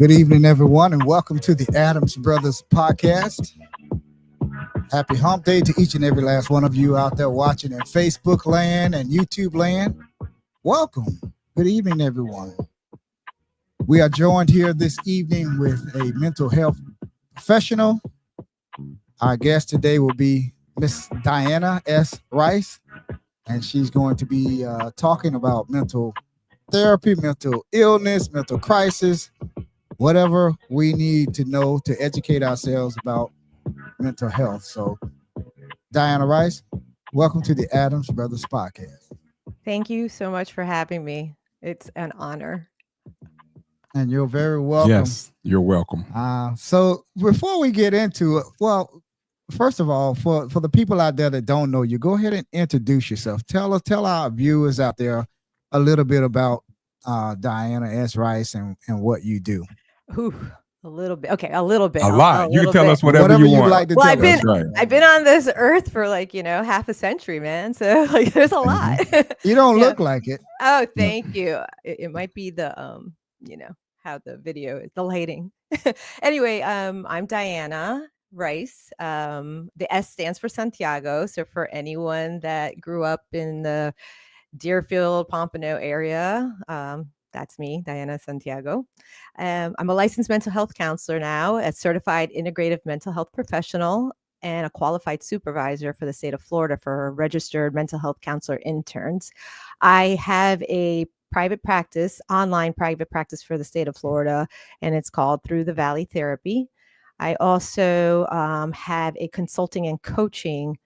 Good evening, everyone, and welcome to the Adams Brothers podcast. Happy hump day to each and every last one of you out there watching in Facebook land and YouTube land. Welcome. Good evening, everyone. We are joined here this evening with a mental health professional. Our guest today will be Miss Diana S. Rice, and she's going to be talking about mental therapy, mental illness, mental crisis, whatever we need to know to educate ourselves about mental health. So, Diana Rice, welcome to the Adams Brothers podcast. Thank you so much for having me. It's an honor. And you're very welcome. Yes, you're welcome. So before we get into it, well, first of all, for the people out there that don't know you, go ahead and introduce yourself. Tell our viewers out there a little bit about Diana S. Rice and what you do. Ooh, a little bit. Okay, a little bit. A lot. You can tell bit. us whatever you want. Like to well, tell I've been on this earth for half a century, man. So there's a lot. You don't look like it. Oh, thank you. It might be the how the video is, the lighting. Anyway, I'm Diana Rice. The S stands for Santiago. So for anyone that grew up in the Deerfield, Pompano area, that's me, Diana Santiago. I'm a licensed mental health counselor now, a certified integrative mental health professional, and a qualified supervisor for the state of Florida for registered mental health counselor interns. I have a private practice, online private practice for the state of Florida, and it's called Through the Valley Therapy. I also have a consulting and coaching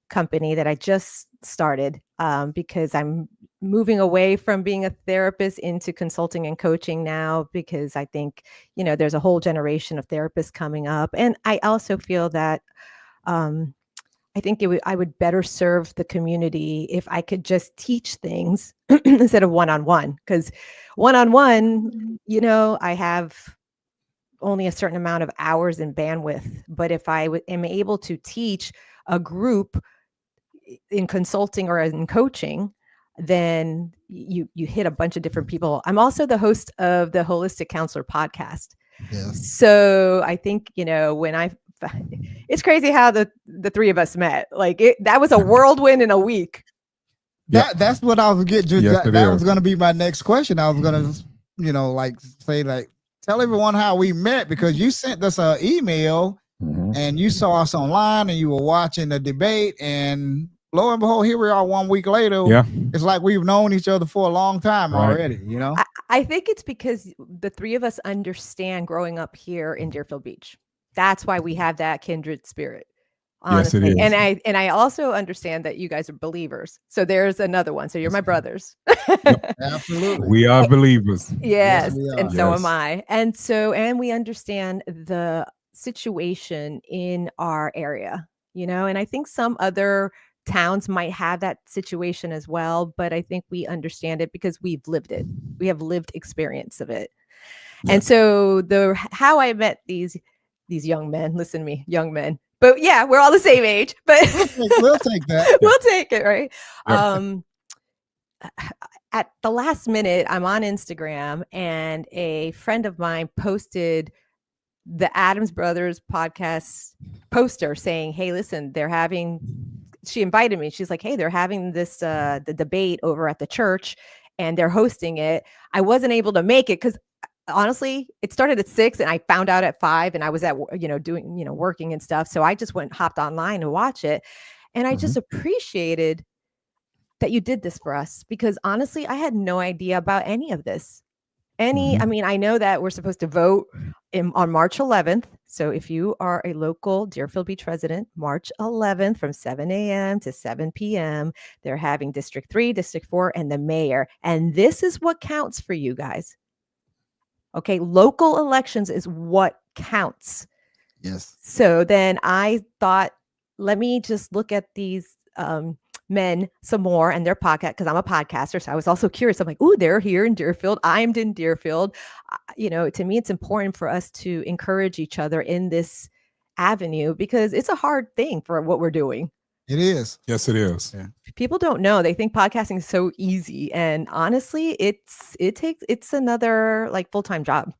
company that I just started because I'm moving away from being a therapist into consulting and coaching now, because I think, there's a whole generation of therapists coming up. And I also feel that I think I would better serve the community if I could just teach things instead of one-on-one, because one-on-one, I have only a certain amount of hours and bandwidth. But if I am able to teach a group in consulting or in coaching, then you hit a bunch of different people. I'm also the host of the Holistic Counselor podcast. Yes. So I think, it's crazy how the three of us met. That was a whirlwind in a week. That's what I was getting to. Yes, that was going to be my next question. I was going to, say tell everyone how we met, because you sent us an email and you saw us online and you were watching the debate, and lo and behold, here we are 1 week later. Yeah. It's like we've known each other for a long time already, I think it's because the three of us understand growing up here in Deerfield Beach. That's why we have that kindred spirit. Honestly. Yes, it is. And I also understand that you guys are believers. So there's another one. So you're my brothers. Yep, absolutely. We are believers. Yes. We And so am I. And we understand the situation in our area, and I think some other towns might have that situation as well, but I think we understand it because we've lived it. We have lived experience of it. Yeah. And so how I met these young men, listen to me, young men, but yeah, we're all the same age, but we'll take that. We'll take it, right? Yep. At the last minute, I'm on Instagram and a friend of mine posted the Adams Brothers podcast poster saying, hey, listen, she invited me. She's like, hey, they're having this, the debate over at the church and they're hosting it. I wasn't able to make it because honestly, it started at 6 and I found out at 5 and I was at, doing, working and stuff. So I just hopped online to watch it. And I just appreciated that you did this for us, because honestly, I had no idea about any of this. I know that we're supposed to vote on March 11th. So if you are a local Deerfield Beach resident, March 11th from 7 a.m. to 7 p.m., they're having District 3, District 4, and the mayor. And this is what counts for you guys. Okay, local elections is what counts. Yes. So then I thought, let me just look at these men some more and their podcast, because I'm a podcaster. So I was also curious. I'm like, ooh, they're here in Deerfield. I'm in Deerfield. To me, it's important for us to encourage each other in this avenue, because it's a hard thing for what we're doing. It is. Yes, it is. Yeah. People don't know. They think podcasting is so easy. And honestly, it's another full-time job.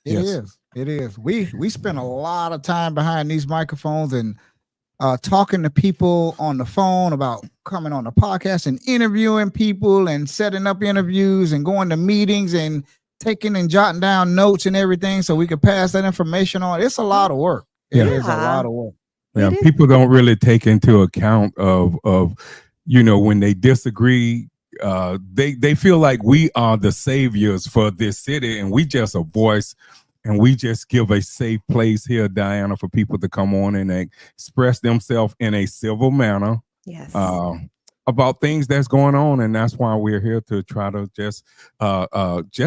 It Yes. is. It is. We spend a lot of time behind these microphones and talking to people on the phone about coming on the podcast and interviewing people and setting up interviews and going to meetings and taking and jotting down notes and everything so we could pass that information on. It's a lot of work. It Yeah. is a lot of work. Yeah, It is. people don't really take into account of when they disagree. They feel like we are the saviors for this city, and we just a voice, and we just give a safe place here, Diana, for people to come on and express themselves in a civil manner Yes. about things that's going on, and that's why we're here to try to just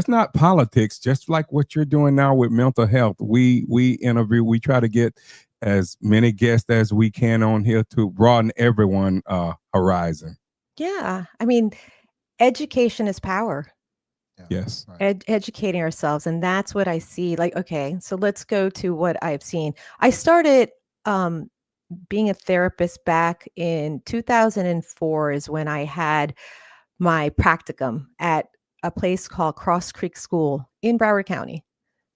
not politics, just like what you're doing now with mental health. We interview, we try to get as many guests as we can on here to broaden everyone horizon. Yeah. I mean, education is power. Yes. Right. Educating ourselves, and that's what I see. Like, okay, so let's go to what I've seen. I started being a therapist back in 2004 is when I had my practicum at a place called Cross Creek School in Broward County.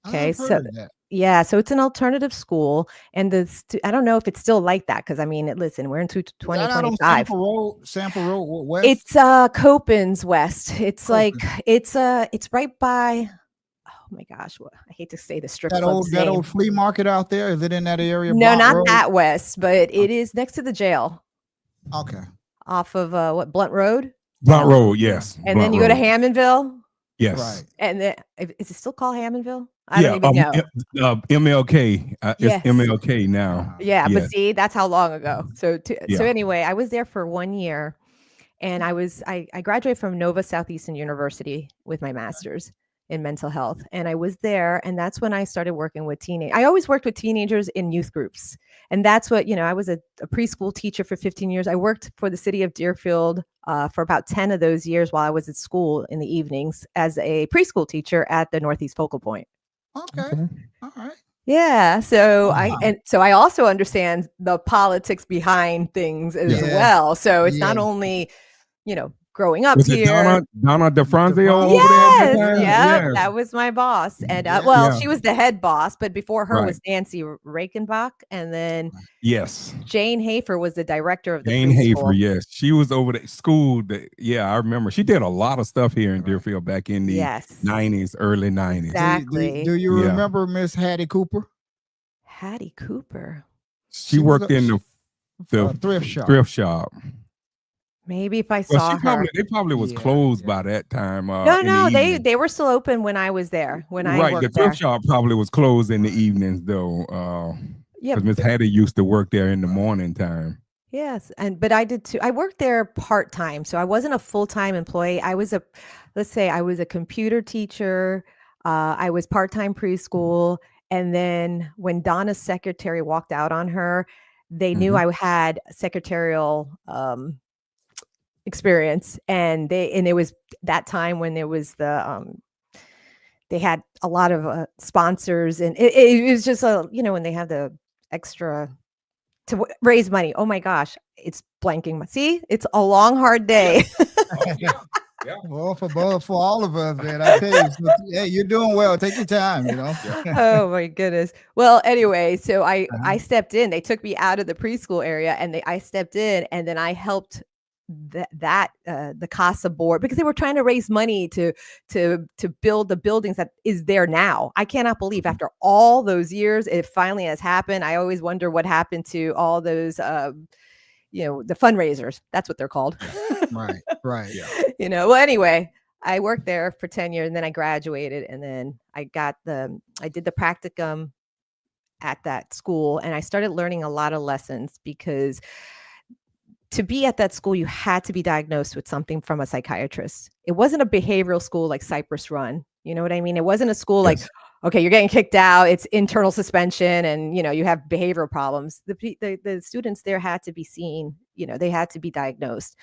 Okay, I've heard of that. yeah, so it's an alternative school, and I don't know if it's still like that because I mean, listen, we're in Is that out on 2025. Sample Road West? It's Copens West. It's like it's right by. Oh my gosh, I hate to say the strip that club's old name. flea market out there. Is it in that area? No, Blount not Road? that west, but it is next to the jail Okay. off of what Blunt Road, Blunt Road, yes. and Blunt then you go to Road. Hammondville, Yes. Right. and then is it still called Hammondville? I don't even know. MLK. Yes. It's MLK now. Yeah, Yes. but see, that's how long ago. So Yeah. anyway, I was there for 1 year, and I graduated from Nova Southeastern University with my master's in mental health, and I was there, and that's when I started working with I always worked with teenagers in youth groups, and that's what I was a preschool teacher for 15 years. I worked for the city of Deerfield for about 10 of those years while I was at school in the evenings as a preschool teacher at the Northeast Focal Point. Okay. All right. Yeah, so Wow. I also understand the politics behind things as Yeah. well. So it's not Yeah. only, growing up Was it here. Donna DeFranzio over Yes, there at the time? yeah, that was my boss, and Yeah. Yeah. she was the head boss, but before her Right. was Nancy Reichenbach, and then Yes. Jane Hafer was the director of the Jane Hafer, preschool. yes. She was over the school. Yeah, I remember. She did a lot of stuff here in Right. Deerfield back in the Yes, 90s, early 90s. exactly. Do you Yeah. remember Miss Hattie Cooper? Hattie Cooper. She worked in the thrift shop. thrift shop. Maybe if I Well, saw her. they probably was Yeah, closed yeah. by that time. No, in the no, evening. they were still open when I was there. When I Right, the worked thrift there. shop probably was closed in the evenings though. Yeah, Because Miss Hattie used to work there in the morning time. yes, but I did too. I worked there part-time, so I wasn't a full-time employee. Let's say I was a computer teacher. I was part-time preschool, and then when Donna's secretary walked out on her, they knew I had secretarial experience, and it was that time when there was they had a lot of sponsors, and it was just when they have the extra to raise money. Oh my gosh, it's blanking. See, it's a long, hard day. Well, for all of us, man, I tell you, hey, you're doing well. Take your time, Oh my goodness. Well, anyway, so I stepped in. They took me out of the preschool area, and I stepped in, and then I helped the CASA board, because they were trying to raise money to build the buildings that is there now. I cannot believe after all those years it finally has happened. I always wonder what happened to all those the fundraisers. That's what they're called. Right. Yeah. Well, anyway, I worked there for 10 years, and then I graduated, and then I did the practicum at that school, and I started learning a lot of lessons, because to be at that school, you had to be diagnosed with something from a psychiatrist. It wasn't a behavioral school like Cypress Run. You know what I mean? It wasn't a school like, okay, you're getting kicked out, it's internal suspension, and you have behavioral problems. The students there had to be seen, they had to be diagnosed.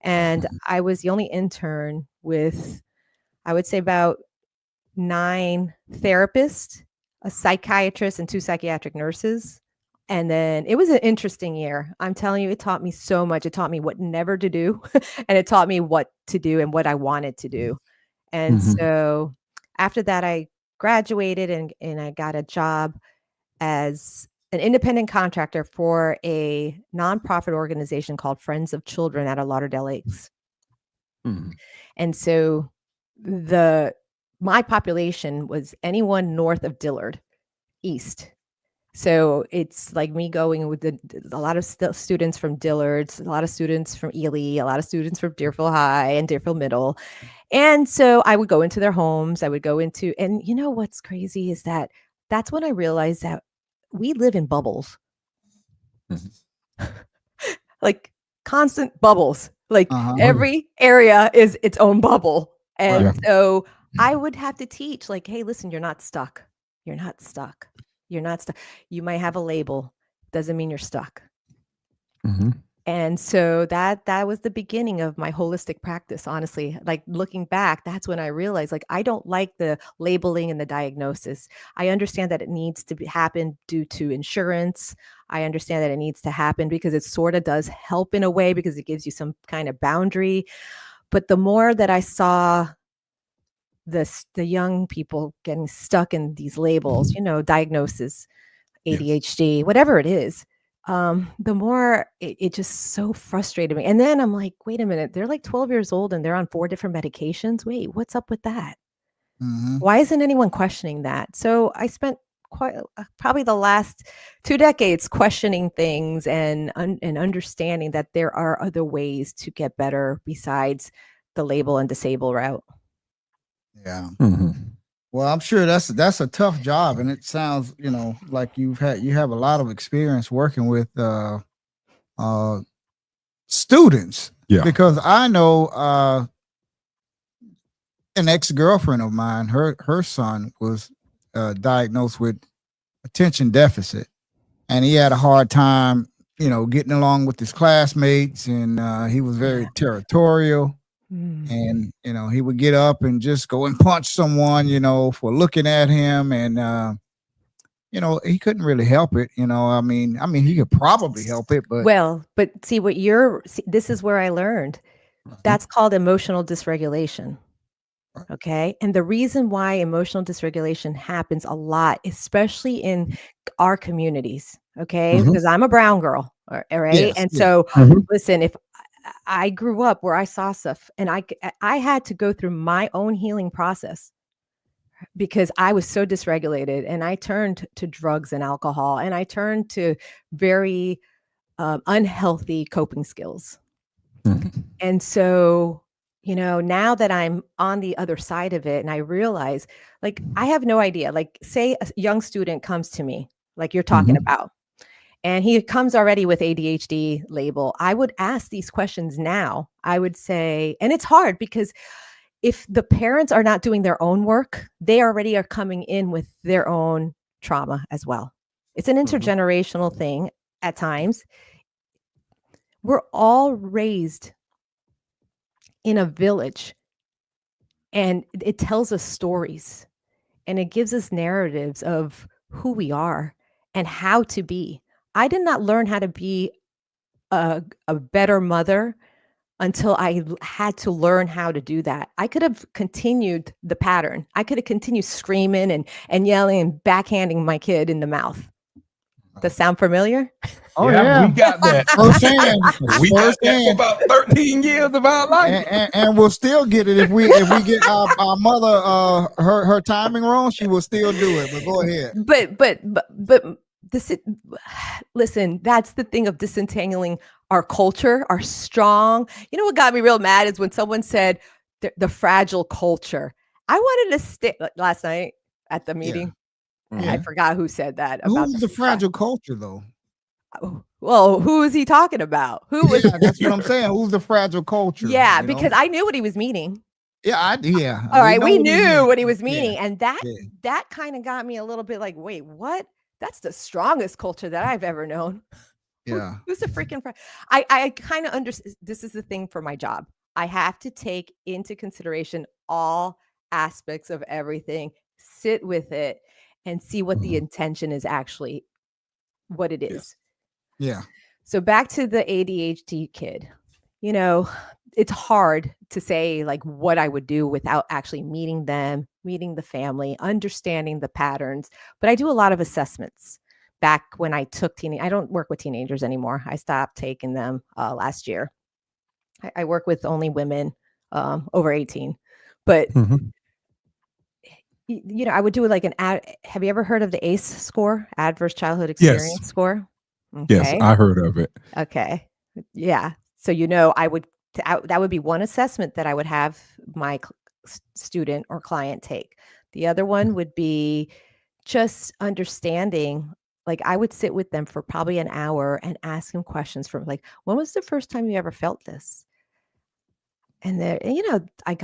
And I was the only intern with, I would say, about 9 therapists, a psychiatrist, and 2 psychiatric nurses. And then it was an interesting year. I'm telling you, it taught me so much. It taught me what never to do, and it taught me what to do and what I wanted to do. And so after that, I graduated and I got a job as an independent contractor for a nonprofit organization called Friends of Children out of Lauderdale Lakes. Mhm. And so my population was anyone north of Dillard, east. So it's like me going with a lot of students from Dillard's, a lot of students from Ely, a lot of students from Deerfield High and Deerfield Middle. And so I would go into their homes. I would go into, and you know what's crazy is that's when I realized that we live in bubbles. Like constant bubbles. Like every area is its own bubble. And so I would have to teach like, hey, listen, you're not stuck. You're not stuck. You're not stuck. You might have a label. Doesn't mean you're stuck. Mm-hmm. And so that was the beginning of my holistic practice, honestly. Like looking back, that's when I realized like I don't like the labeling and the diagnosis. I understand that it needs to happen due to insurance. I understand that it needs to happen because it sort of does help in a way because it gives you some kind of boundary. But the more that I saw the young people getting stuck in these labels, diagnosis, ADHD, whatever it is, the more it just so frustrated me. And then I'm like, wait a minute, they're like 12 years old and they're on 4 different medications. Wait, what's up with that? Why isn't anyone questioning that? So I spent probably the last 2 decades questioning things and understanding that there are other ways to get better besides the label and disable route. Yeah. Mm-hmm. Well, I'm sure that's a tough job, and it sounds, like you have a lot of experience working with students. Yeah. Because I know an ex-girlfriend of mine, her son was diagnosed with attention deficit, and he had a hard time, getting along with his classmates, and he was very territorial. And, he would get up and just go and punch someone, for looking at him. And, he couldn't really help it. I mean, he could probably help it, but. Well, but see this is where I learned that's called emotional dysregulation. Okay. And the reason why emotional dysregulation happens a lot, especially in our communities. Okay. Because I'm a brown girl. All right. Yes, and yes. so listen, if I grew up where I saw stuff and I had to go through my own healing process because I was so dysregulated, and I turned to drugs and alcohol, and I turned to very unhealthy coping skills. And so, now that I'm on the other side of it and I realize like, I have no idea, like say a young student comes to me like you're talking about, and he comes already with ADHD label, I would ask these questions now. I would say, and it's hard because if the parents are not doing their own work, they already are coming in with their own trauma as well. It's an intergenerational thing at times. We're all raised in a village, and it tells us stories, and it gives us narratives of who we are and how to be. I did not learn how to be a better mother until I had to learn how to do that. I could have continued the pattern. I could have continued screaming and yelling and backhanding my kid in the mouth. Does that sound familiar? Oh yeah, we got that. We got that for about 13 years of our life, and we'll still get it if we get our mother her timing wrong. She will still do it. But go ahead. But this, listen, that's the thing of disentangling our culture, our strong. You know what got me real mad is when someone said the fragile culture. I wanted to stay last night at the meeting. I forgot who said that. Who's the fragile culture, though? Well, who is he talking about? Who was? Yeah, that's what I'm saying. Who's the fragile culture? Yeah, because I knew what he was meaning. Yeah, All right, we knew what he was meaning, and that kind of got me a little bit like, wait, what? That's the strongest culture that I've ever known. Yeah. Who's the freaking? I kind of understand. This is the thing for my job. I have to take into consideration all aspects of everything, sit with it, and see what the intention is actually, what it is. Yeah. So back to the ADHD kid, it's hard to say like what I would do without actually meeting them, meeting the family, understanding the patterns. But I do a lot of assessments. Back when I took I don't work with teenagers anymore. I stopped taking them last year. I work with only women over 18. But Mhm. you know, I would do like an ad. Have you ever heard of the ACE score, Adverse Childhood Yes. Experience score? Yes, Okay. I heard of it. Okay. Yeah. So, you know, that would be one assessment that I would have my student or client take. The other one would be just understanding. Like I would sit with them for probably an hour and ask them questions from like, when was the first time you ever felt this? And then, you know, I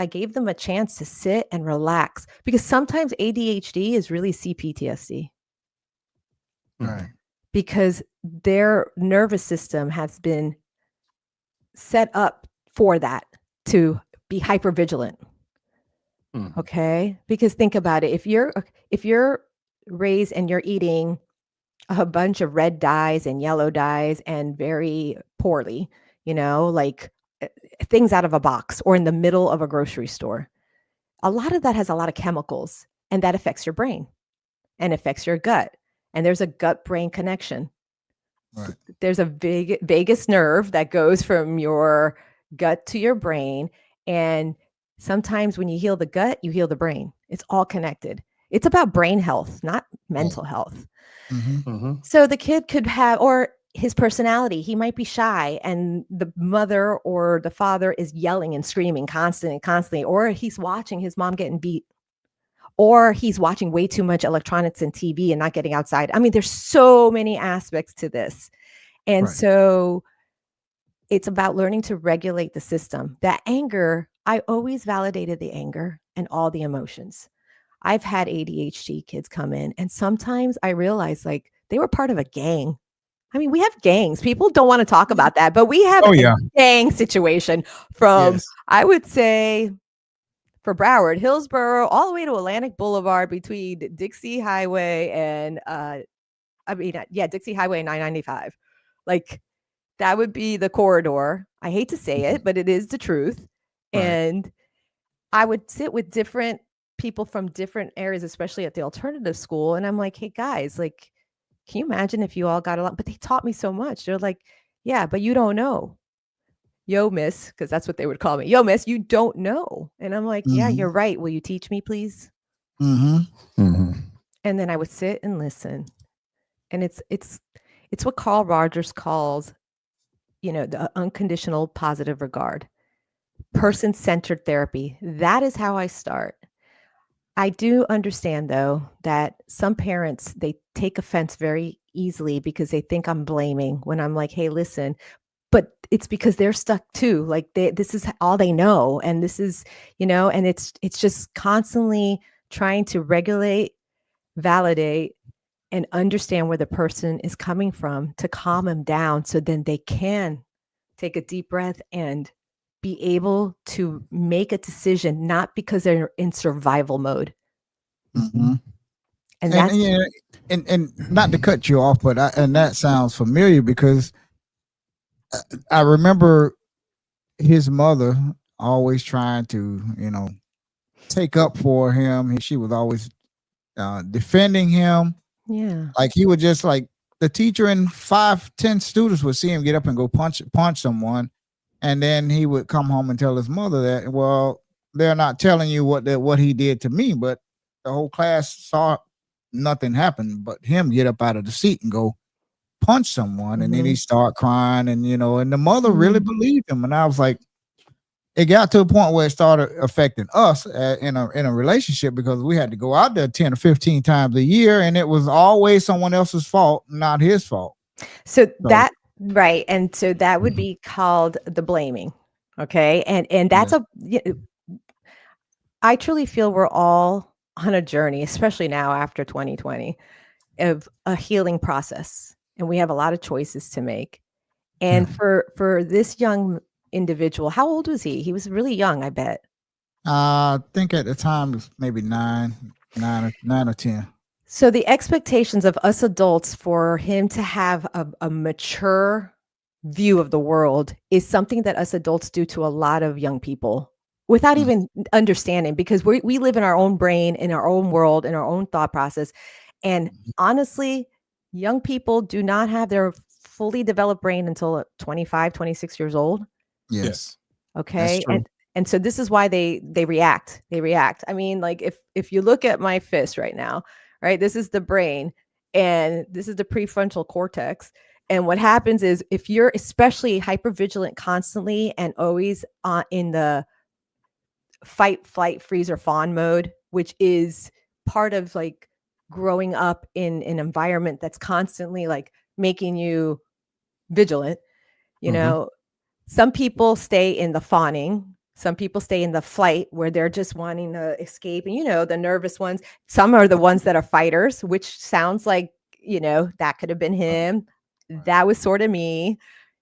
gave them a chance to sit and relax because sometimes ADHD is really CPTSD Right. because their nervous system has been set up for that to be hypervigilant. Mhm. Okay? Because think about it. If you're raised and you're eating a bunch of red dyes and yellow dyes and very poorly, you know, like things out of a box or in the middle of a grocery store. A lot of that has a lot of chemicals and that affects your brain and affects your gut. And there's a gut brain connection. Right. There's a vagus nerve that goes from your gut to your brain. And sometimes when you heal the gut, you heal the brain. It's all connected. It's about brain health, not mental health. Mm-hmm. Mhm. So the kid could have, or his personality, he might be shy and the mother or the father is yelling and screaming constantly, or he's watching his mom getting beat, or he's watching way too much electronics and TV and not getting outside. I mean, there's so many aspects to this. And Right. so it's about learning to regulate the system. That anger, I always validated the anger and all the emotions. I've had ADHD kids come in, and sometimes I realize like they were part of a gang. I mean, we have gangs. People don't want to talk about that, but we have Oh, a yeah. gang situation from, Yes. I would say, for Broward, Hillsborough, all the way to Atlantic Boulevard between Dixie Highway and Dixie Highway and 995. Like that would be the corridor. I hate to say it, but it is the truth. Right. And I would sit with different people from different areas, especially at the alternative school. And I'm like, hey guys, like, can you imagine if you all got along? But they taught me so much. They're like, yeah, but you don't know. Yo, miss, because that's what they would call me. Yo, miss, you don't know. And I'm like, yeah, Mhm. you're right. Will you teach me, please? Mm-hmm. Mhm. And then I would sit and listen. And it's what Carl Rogers calls, you know, the unconditional positive regard, person-centered therapy. That is how I start. I do understand though that some parents, they take offense very easily because they think I'm blaming when I'm like, hey, listen, but it's because they're stuck too. Like this is all they know. And this is, you know, and it's just constantly trying to regulate, validate, and understand where the person is coming from to calm them down so then they can take a deep breath and be able to make a decision, not because they're in survival mode. Mm-hmm. And And that's you know, and not to cut you off, but and that sounds familiar because I remember his mother always trying to, you know, take up for him. She was always defending him. yeah. Like he would just like the teacher and 5, 10 students would see him get up and go punch someone, and then he would come home and tell his mother that, well, they're not telling you what he did to me, but the whole class saw nothing happen but him get up out of the seat and go punch someone, and then he Mhm. start crying, and you know, and the mother really Mhm. believed him, and I was like, it got to a point where it started affecting us in a relationship because we had to go out there 10 or 15 times a year, and it was always someone else's fault, not his fault. So So that right, and so that would be called the blaming, okay? And that's I truly feel we're all on a journey, especially now after 2020, of a healing process, and we have a lot of choices to make. And for this young individual, how old was he? He was really young, I bet. I think at the time it was maybe 9 or 10. So the expectations of us adults for him to have a mature view of the world is something that us adults do to a lot of young people without even understanding, because we live in our own brain, in our own world, in our own thought process. And honestly, young people do not have their fully developed brain until 25, 26 years old. Yes. Okay. true. And so this is why they react. They react. I mean, like if you look at my fist right now, right, this is the brain and this is the prefrontal cortex. And what happens is if you're especially hypervigilant constantly and always in the fight, flight, freeze, or fawn mode, which is part of like growing up in an environment that's constantly like making you vigilant, you know, some people stay in the fawning. Some people stay in the flight where they're just wanting to escape. And, you know, the nervous ones, some are the ones that are fighters, which sounds like, you know, that could have been him. That was sort of me.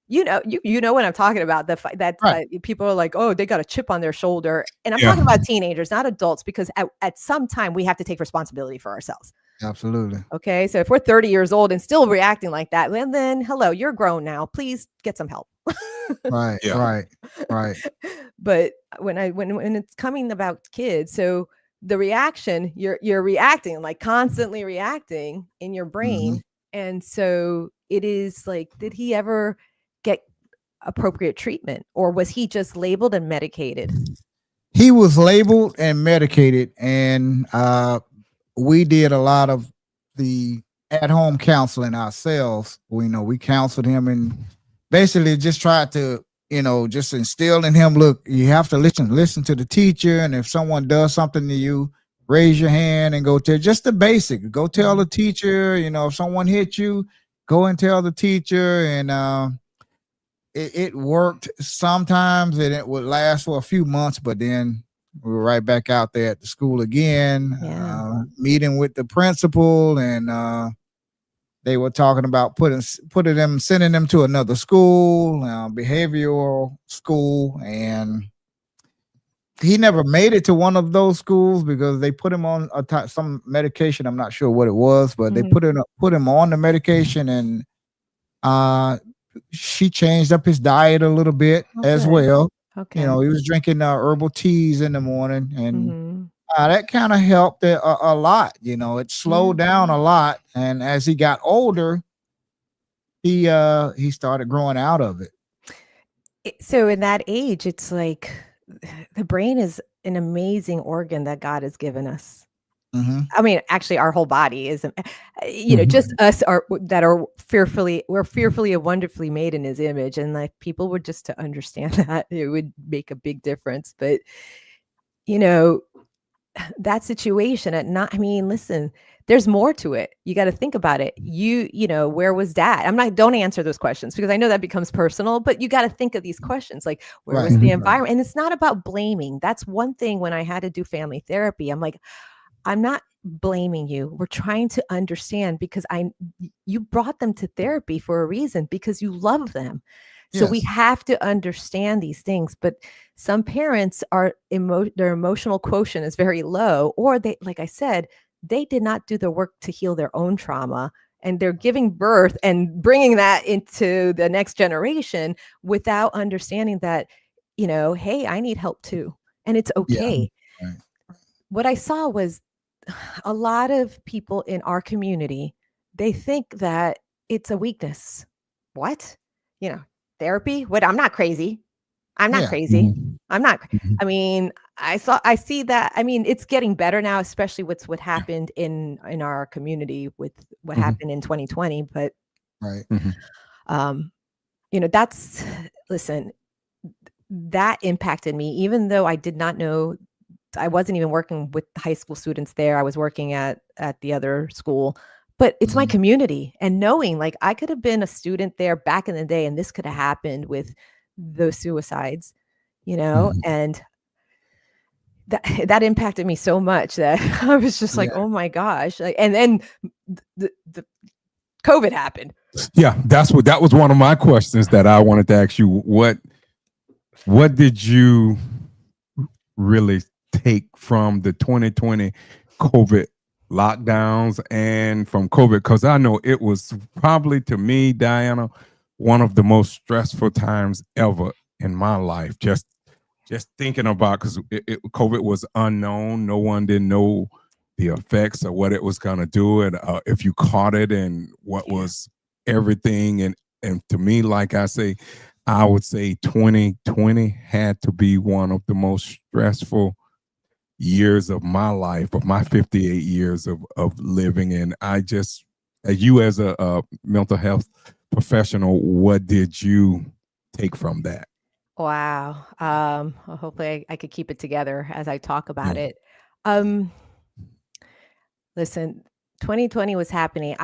You know, you know what I'm talking about. The fight that people are like, oh, they got a chip on their shoulder. And I'm talking about teenagers, not adults, because at some time we have to take responsibility for ourselves. Absolutely. Okay. So if we're 30 years old and still reacting like that, then hello, you're grown now. Please get some help. Right. But when it's coming about kids, so the reaction, you're reacting, like constantly reacting in your brain. And so it is like, did he ever get appropriate treatment, or was he just labeled and medicated? He was labeled and medicated, and we did a lot of the at-home counseling ourselves. We counseled him and basically just tried to, just instill in him, look, you have to listen to the teacher. And if someone does something to you, raise your hand and go tell, just the basic, go tell the teacher. If someone hit you, go and tell the teacher. And it worked sometimes, and it would last for a few months, but then we were right back out there at the school again, meeting with the principal, and they were talking about sending them to another school, behavioral school, and he never made it to one of those schools because they put him on some medication. I'm not sure what it was, but they put him on the medication, and she changed up his diet a little bit as well. Okay. He was drinking herbal teas in the morning, and that kind of helped a lot. It slowed down a lot, and as he got older, he started growing out of it. So in that age, it's like the brain is an amazing organ that God has given us. I mean, actually, our whole body is, just us we're fearfully and wonderfully made in His image, and like people were just to understand that it would make a big difference. But that situation listen, there's more to it. You got to think about it. Where was Dad? Don't answer those questions because I know that becomes personal, but you got to think of these questions like, where was the environment? And it's not about blaming. That's one thing when I had to do family therapy. I'm like, I'm not blaming you. We're trying to understand because you brought them to therapy for a reason, because you love them. So we have to understand these things. But some parents their emotional quotient is very low, or they, like I said, they did not do the work to heal their own trauma, and they're giving birth and bringing that into the next generation without understanding that, hey, I need help too. And it's okay. Yeah. Right. What I saw was a lot of people in our community, they think that it's a weakness. What? Therapy? What? I'm not crazy. I'm not crazy. I'm not. I mean, I see that. I mean, it's getting better now, especially with what happened in our community with what happened in 2020. But listen, that impacted me, even though I did not know. I wasn't even working with high school students there. I was working at the other school, but it's my community, and knowing like I could have been a student there back in the day, and this could have happened with those suicides, and that impacted me so much that I was just like, oh my gosh. And then the COVID happened. Yeah. That was one of my questions that I wanted to ask you. What did you really take from the 2020 COVID lockdowns and from COVID? Because I know it was probably, to me, Diana, one of the most stressful times ever in my life. Just thinking about, because COVID was unknown. No one didn't know the effects of what it was going to do, and if you caught it, and what was everything. And to me, like I say, I would say 2020 had to be one of the most stressful years of my life, of my 58 years of living. And I just, as you as a mental health professional, what did you take from that? Wow. Well, hopefully I could keep it together as I talk about Yeah. it. Listen, 2020 was happening.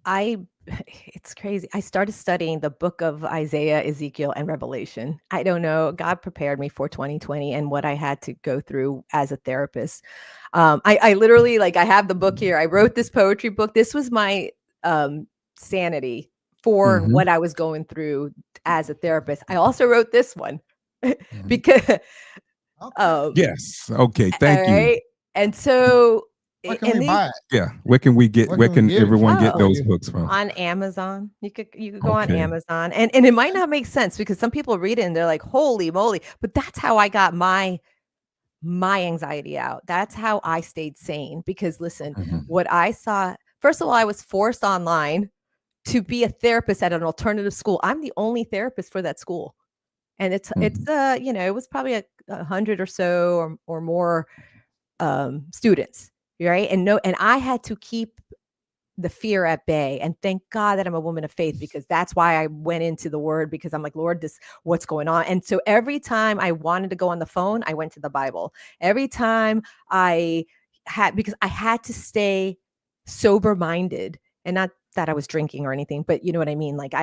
I it's crazy. I started studying the book of Isaiah, Ezekiel, and Revelation. I don't know. God prepared me for 2020 and what I had to go through as a therapist. I literally, like, I have the book here. I wrote this poetry book. This was my sanity for Mhm. what I was going through as a therapist. I also wrote this one Mhm. because Okay. Yes. Okay. all Thank you. right. And so Where can and we these buy it? Yeah. Where can we get? Where Where can we can get it everyone from? get Oh, those books from? on Amazon. You could go on Okay. Amazon. And it might not make sense because some people read it and they're like, "Holy moly." But that's how I got my anxiety out. That's how I stayed sane because listen, Mhm. what I saw, first of all, I was forced online to be a therapist at an alternative school. I'm the only therapist for that school. And it's Mhm. it was probably a hundred or so or more students, right? And I had to keep the fear at bay, and thank God that I'm a woman of faith, because that's why I went into the word, because I'm like, Lord, this what's going on. And so every time I wanted to go on the phone, I went to the Bible. Every time I because I had to stay sober minded, and not that I was drinking or anything, but you know what I mean, like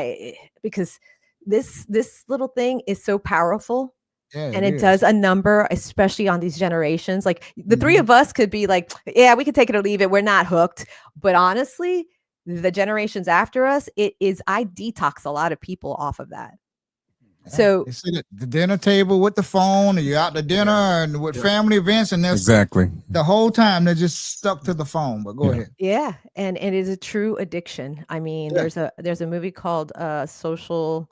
because this little thing is so powerful, Yeah, and it it is. does a number, especially on these generations. Like the three Mhm. of us could be like, yeah, we could take it or leave it. We're not hooked. But honestly, the generations after us, I detox a lot of people off of that. Yeah. So They sit at the dinner table with the phone, and you're out to dinner and with family events, and that's Exactly. the whole time they're just stuck to the phone. But go Yeah. ahead. yeah, and it is a true addiction. I mean, Yeah. there's a movie called The Social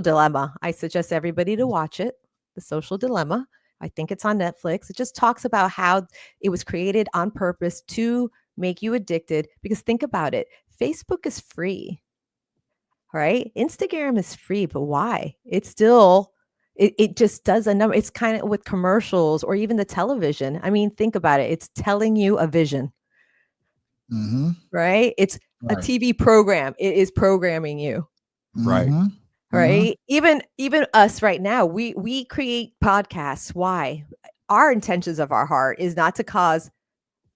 Dilemma. I suggest everybody to watch it. The Social Dilemma. I think it's on Netflix. It just talks about how it was created on purpose to make you addicted, because think about it. Facebook is free, right? Instagram is free, but why? It's still it just does a number. It's kind of with commercials or even the television. I mean, think about it. It's telling you a vision, Mm-hmm. right? It's a Right. TV program. It is programming you, Right. Mm-hmm. Mm-hmm. right? Even us right now, we create podcasts. Why? Our intentions of our heart is not to cause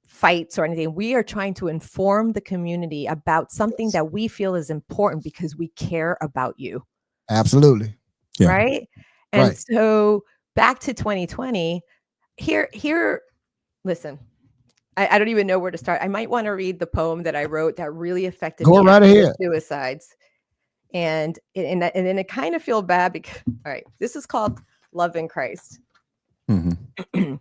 fights or anything. We are trying to inform the community about something Yes. that we feel is important because we care about you, Absolutely. Yeah. right? And Right. so back to 2020, here, listen, I don't even know where to start. I might want to read the poem that I wrote that really affected Go me right after the ahead. suicides. And then it kind of feel bad because, all right, this is called Love in Christ. Mhm.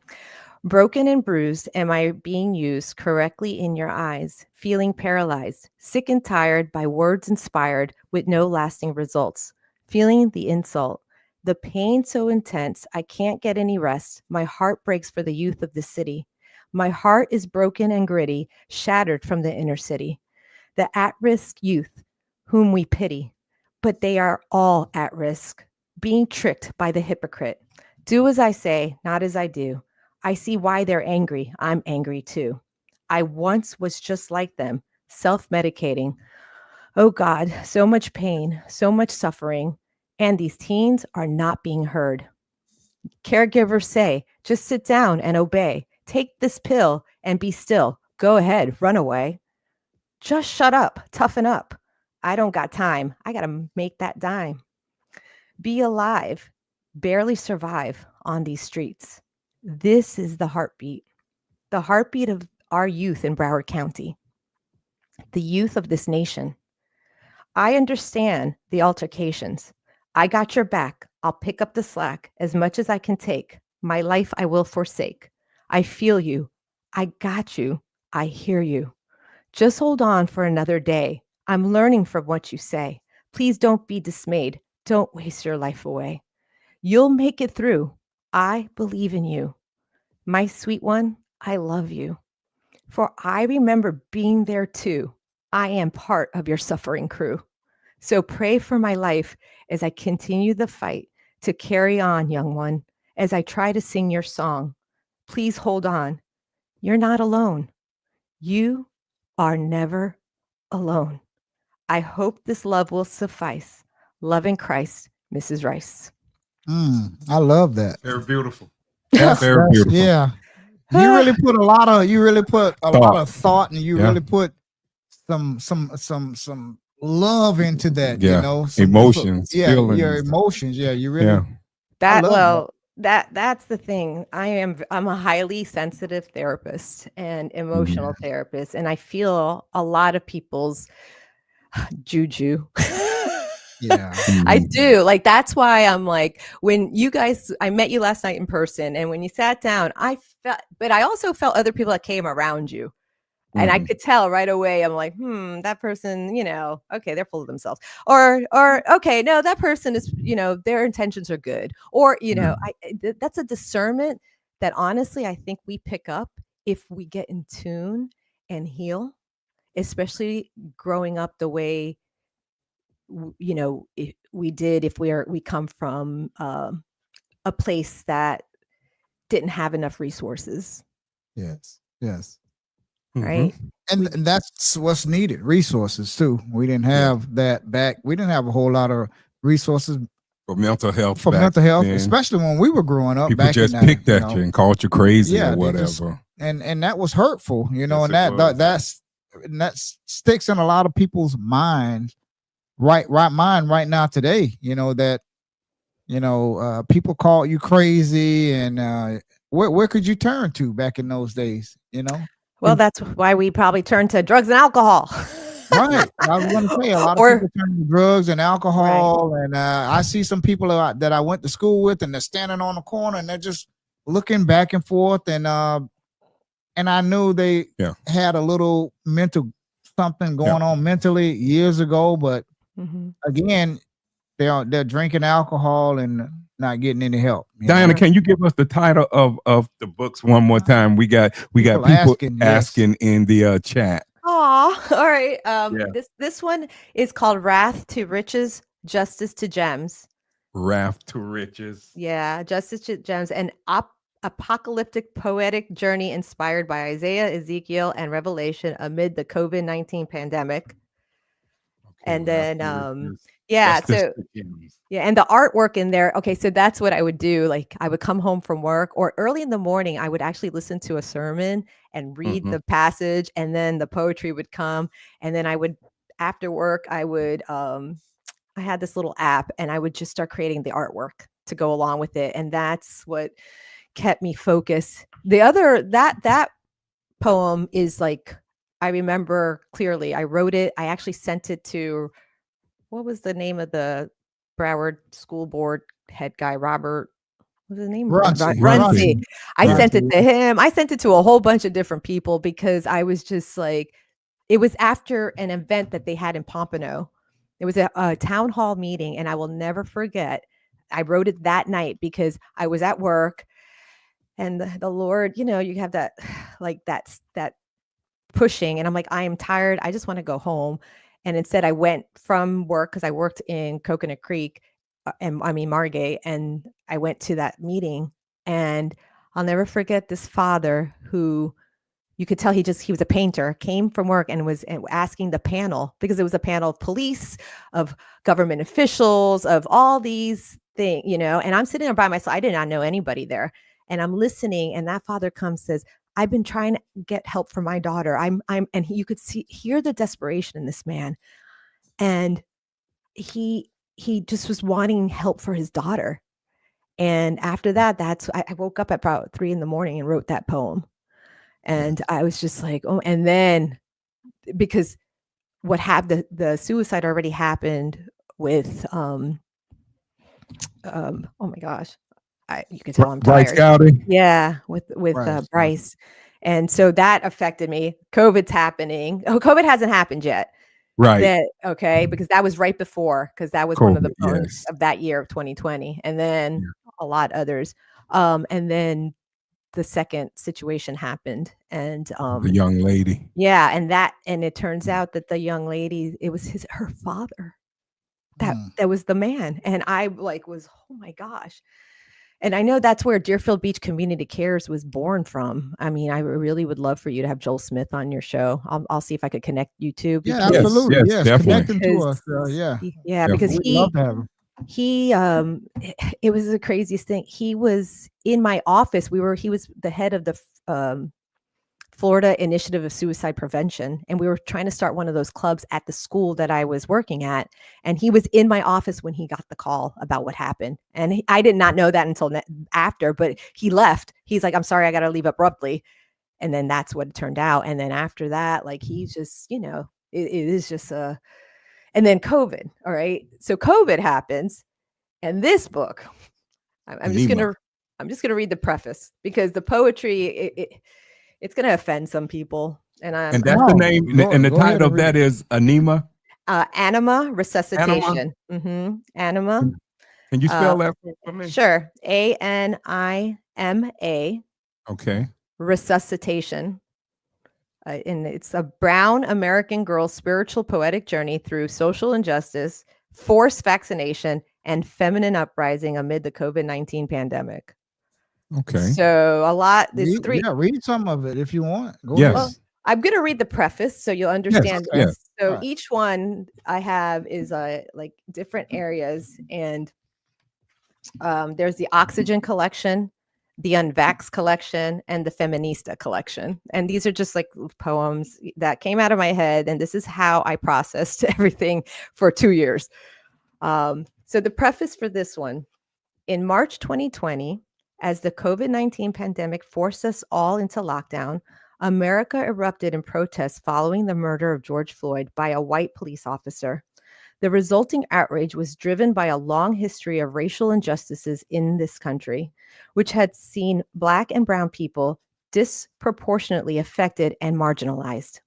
Broken and bruised am I being used correctly in your eyes, feeling paralyzed, sick and tired by words inspired with no lasting results, feeling the insult, the pain so intense I can't get any rest. My heart breaks for the youth of the city. My heart is broken and gritty, shattered from the inner city. The at-risk youth whom we pity, but they are all at risk, being tricked by the hypocrite. Do as I say, not as I do. I see why they're angry. I'm angry too. I once was just like them, self medicating. Oh God, so much pain, so much suffering, and these teens are not being heard. Caregivers say, just sit down and obey. Take this pill and be still. Go ahead, run away. Just shut up, toughen up. I don't got time. I got to make that dime. Be alive, barely survive on these streets. This is the heartbeat of our youth in Broward County, the youth of this nation. I understand the altercations. I got your back. I'll pick up the slack as much as I can take. My life I will forsake. I feel you. I got you. I hear you. Just hold on for another day. I'm learning from what you say. Please don't be dismayed. Don't waste your life away. You'll make it through. I believe in you. My sweet one, I love you. For I remember being there too. I am part of your suffering crew. So pray for my life as I continue the fight to carry on, young one, as I try to sing your song. Please hold on. You're not alone. You are never alone. I hope this love will suffice. Love in Christ, Mrs. Rice. I love that. Very beautiful. That's very beautiful. Yeah. You really put a lot of thought, and you Yeah. really put some love into that, Yeah. you know, Emotions, your feelings. emotions. Yeah, you really. Yeah. That love well, that's the thing. I'm a highly sensitive therapist and emotional therapist, and I feel a lot of people's juju. Yeah. I Mhm. do. Like, that's why I'm like, when you guys, I met you last night in person, and when you sat down, I felt, but I also felt other people that came around you. And I Mhm. could tell right away. I'm like, that person, okay, they're full of themselves. Or okay, no, that person is, their intentions are good. Or, that's a discernment that honestly, I think we pick up if we get in tune and heal, especially growing up the way, we did, if we come from a place that didn't have enough resources, Yes. Yes. right? And that's what's needed. Resources too. We didn't have that back. We didn't have a whole lot of resources For mental health. for back mental health, then. especially when we were growing up. People back just in the, picked at you and called you crazy Yeah, or they just- whatever. and that was hurtful, Yes, and it was. that sticks in a lot of people's minds right now today, that people call you crazy, and where could you turn to back in those days, Well, that's why we probably turn to drugs and alcohol. Right. I was going to say a lot of Or- people turn to drugs and alcohol, and I see some people that I went to school with, and they're standing on the corner and they're just looking back and forth, and I knew they had a little mental something going on mentally years ago, but Mhm. again, they're drinking alcohol and not getting any help. Diana, can you give us the title of the books one more time? We got people asking, asking in the chat. Aw, all right. Yeah. This one is called Wrath to Riches, Justice to Gems. Wrath to Riches. Yeah, Justice to Gems, an apocalyptic poetic journey inspired by Isaiah, Ezekiel, and Revelation amid the COVID-19 pandemic. And then, yeah, so yeah, and the artwork in there. Okay, so that's what I would do. Like, I would come home from work, or early in the morning, I would actually listen to a sermon and read the passage, and then the poetry would come. And then I would, after work, I had this little app, and I would just start creating the artwork to go along with it. And that's what kept me focused. The other, that poem is like, I remember clearly, I wrote it. I actually sent it to, what was the name of the Broward School Board head guy, Robert, what's his name? Runcie. I Right. sent it to him. I sent it to a whole bunch of different people because I was just like, it was after an event that they had in Pompano. It was a town hall meeting, and I will never forget. I wrote it that night because I was at work, and the Lord, you have that, like that pushing, and I'm like, I am tired. I just want to go home. And instead I went from work, because I worked in Coconut Creek, Margate, and I went to that meeting. And I'll never forget this father who, you could tell he was a painter, came from work and was asking the panel, because it was a panel of police, of government officials, of all these things, and I'm sitting there by myself. I did not know anybody there. And I'm listening, and that father says, I've been trying to get help for my daughter. And you could hear the desperation in this man. And he just was wanting help for his daughter. And after that, I woke up at about 3 a.m. and wrote that poem. And I was just like, oh, and then because what happened, the suicide already happened with, oh my gosh, you can tell I'm Bryce tired. Gowdy. Yeah, with Bryce. And so that affected me. COVID's happening. Oh, COVID hasn't happened yet. Right. That okay, because that was right before, because that was one of the COVID, bones yes. of that year of 2020, and then a lot others. And then the second situation happened, and The young lady. yeah, and it turns out that the young lady, it was her father. Mm. That was the man, and I like was, oh my gosh. And I know that's where Deerfield Beach Community Cares was born from. I mean, I really would love for you to have Joel Smith on your show. I'll see if I could connect you two, Yeah, because Yes, absolutely. yes, Yes, definitely. connecting to us. Yeah, yeah, because Definitely. we'd love to have him. he it was the craziest thing. He was in my office. He was the head of the Florida Initiative of Suicide Prevention, and we were trying to start one of those clubs at the school that I was working at, and he was in my office when he got the call about what happened, and I did not know that until after, but he left. He's like, I'm sorry, I got to leave abruptly. And then that's what it turned out. And then after that, like, he's just, it is just and then COVID. All right. So COVID happens, and this book, I'm just Anima. gonna read the preface, because the poetry, it's gonna offend some people. And And that's the name, and the Go ahead title and of that read is Anima. Anima Resuscitation. Anima. Can you spell that for me? Sure. ANIMA. Okay. Resuscitation. And it's a brown American girl's spiritual poetic journey through social injustice, forced vaccination, and feminine uprising amid the COVID-19 pandemic. Okay. So a lot. There's three. Yeah, read some of it if you want. Go Yes. ahead. Well, I'm going to read the preface so you'll understand okay. this. So Alright. each one I have is like different areas, and there's the Oxygen collection, the Unvax collection, and the Feminista collection. And these are just like poems that came out of my head, and this is how I processed everything for 2 years. So the preface for this one: in March 2020, as the COVID-19 pandemic forced us all into lockdown, America erupted in protest following the murder of George Floyd by a white police officer. The resulting outrage was driven by a long history of racial injustices in this country, which had seen Black and Brown people disproportionately affected and marginalized.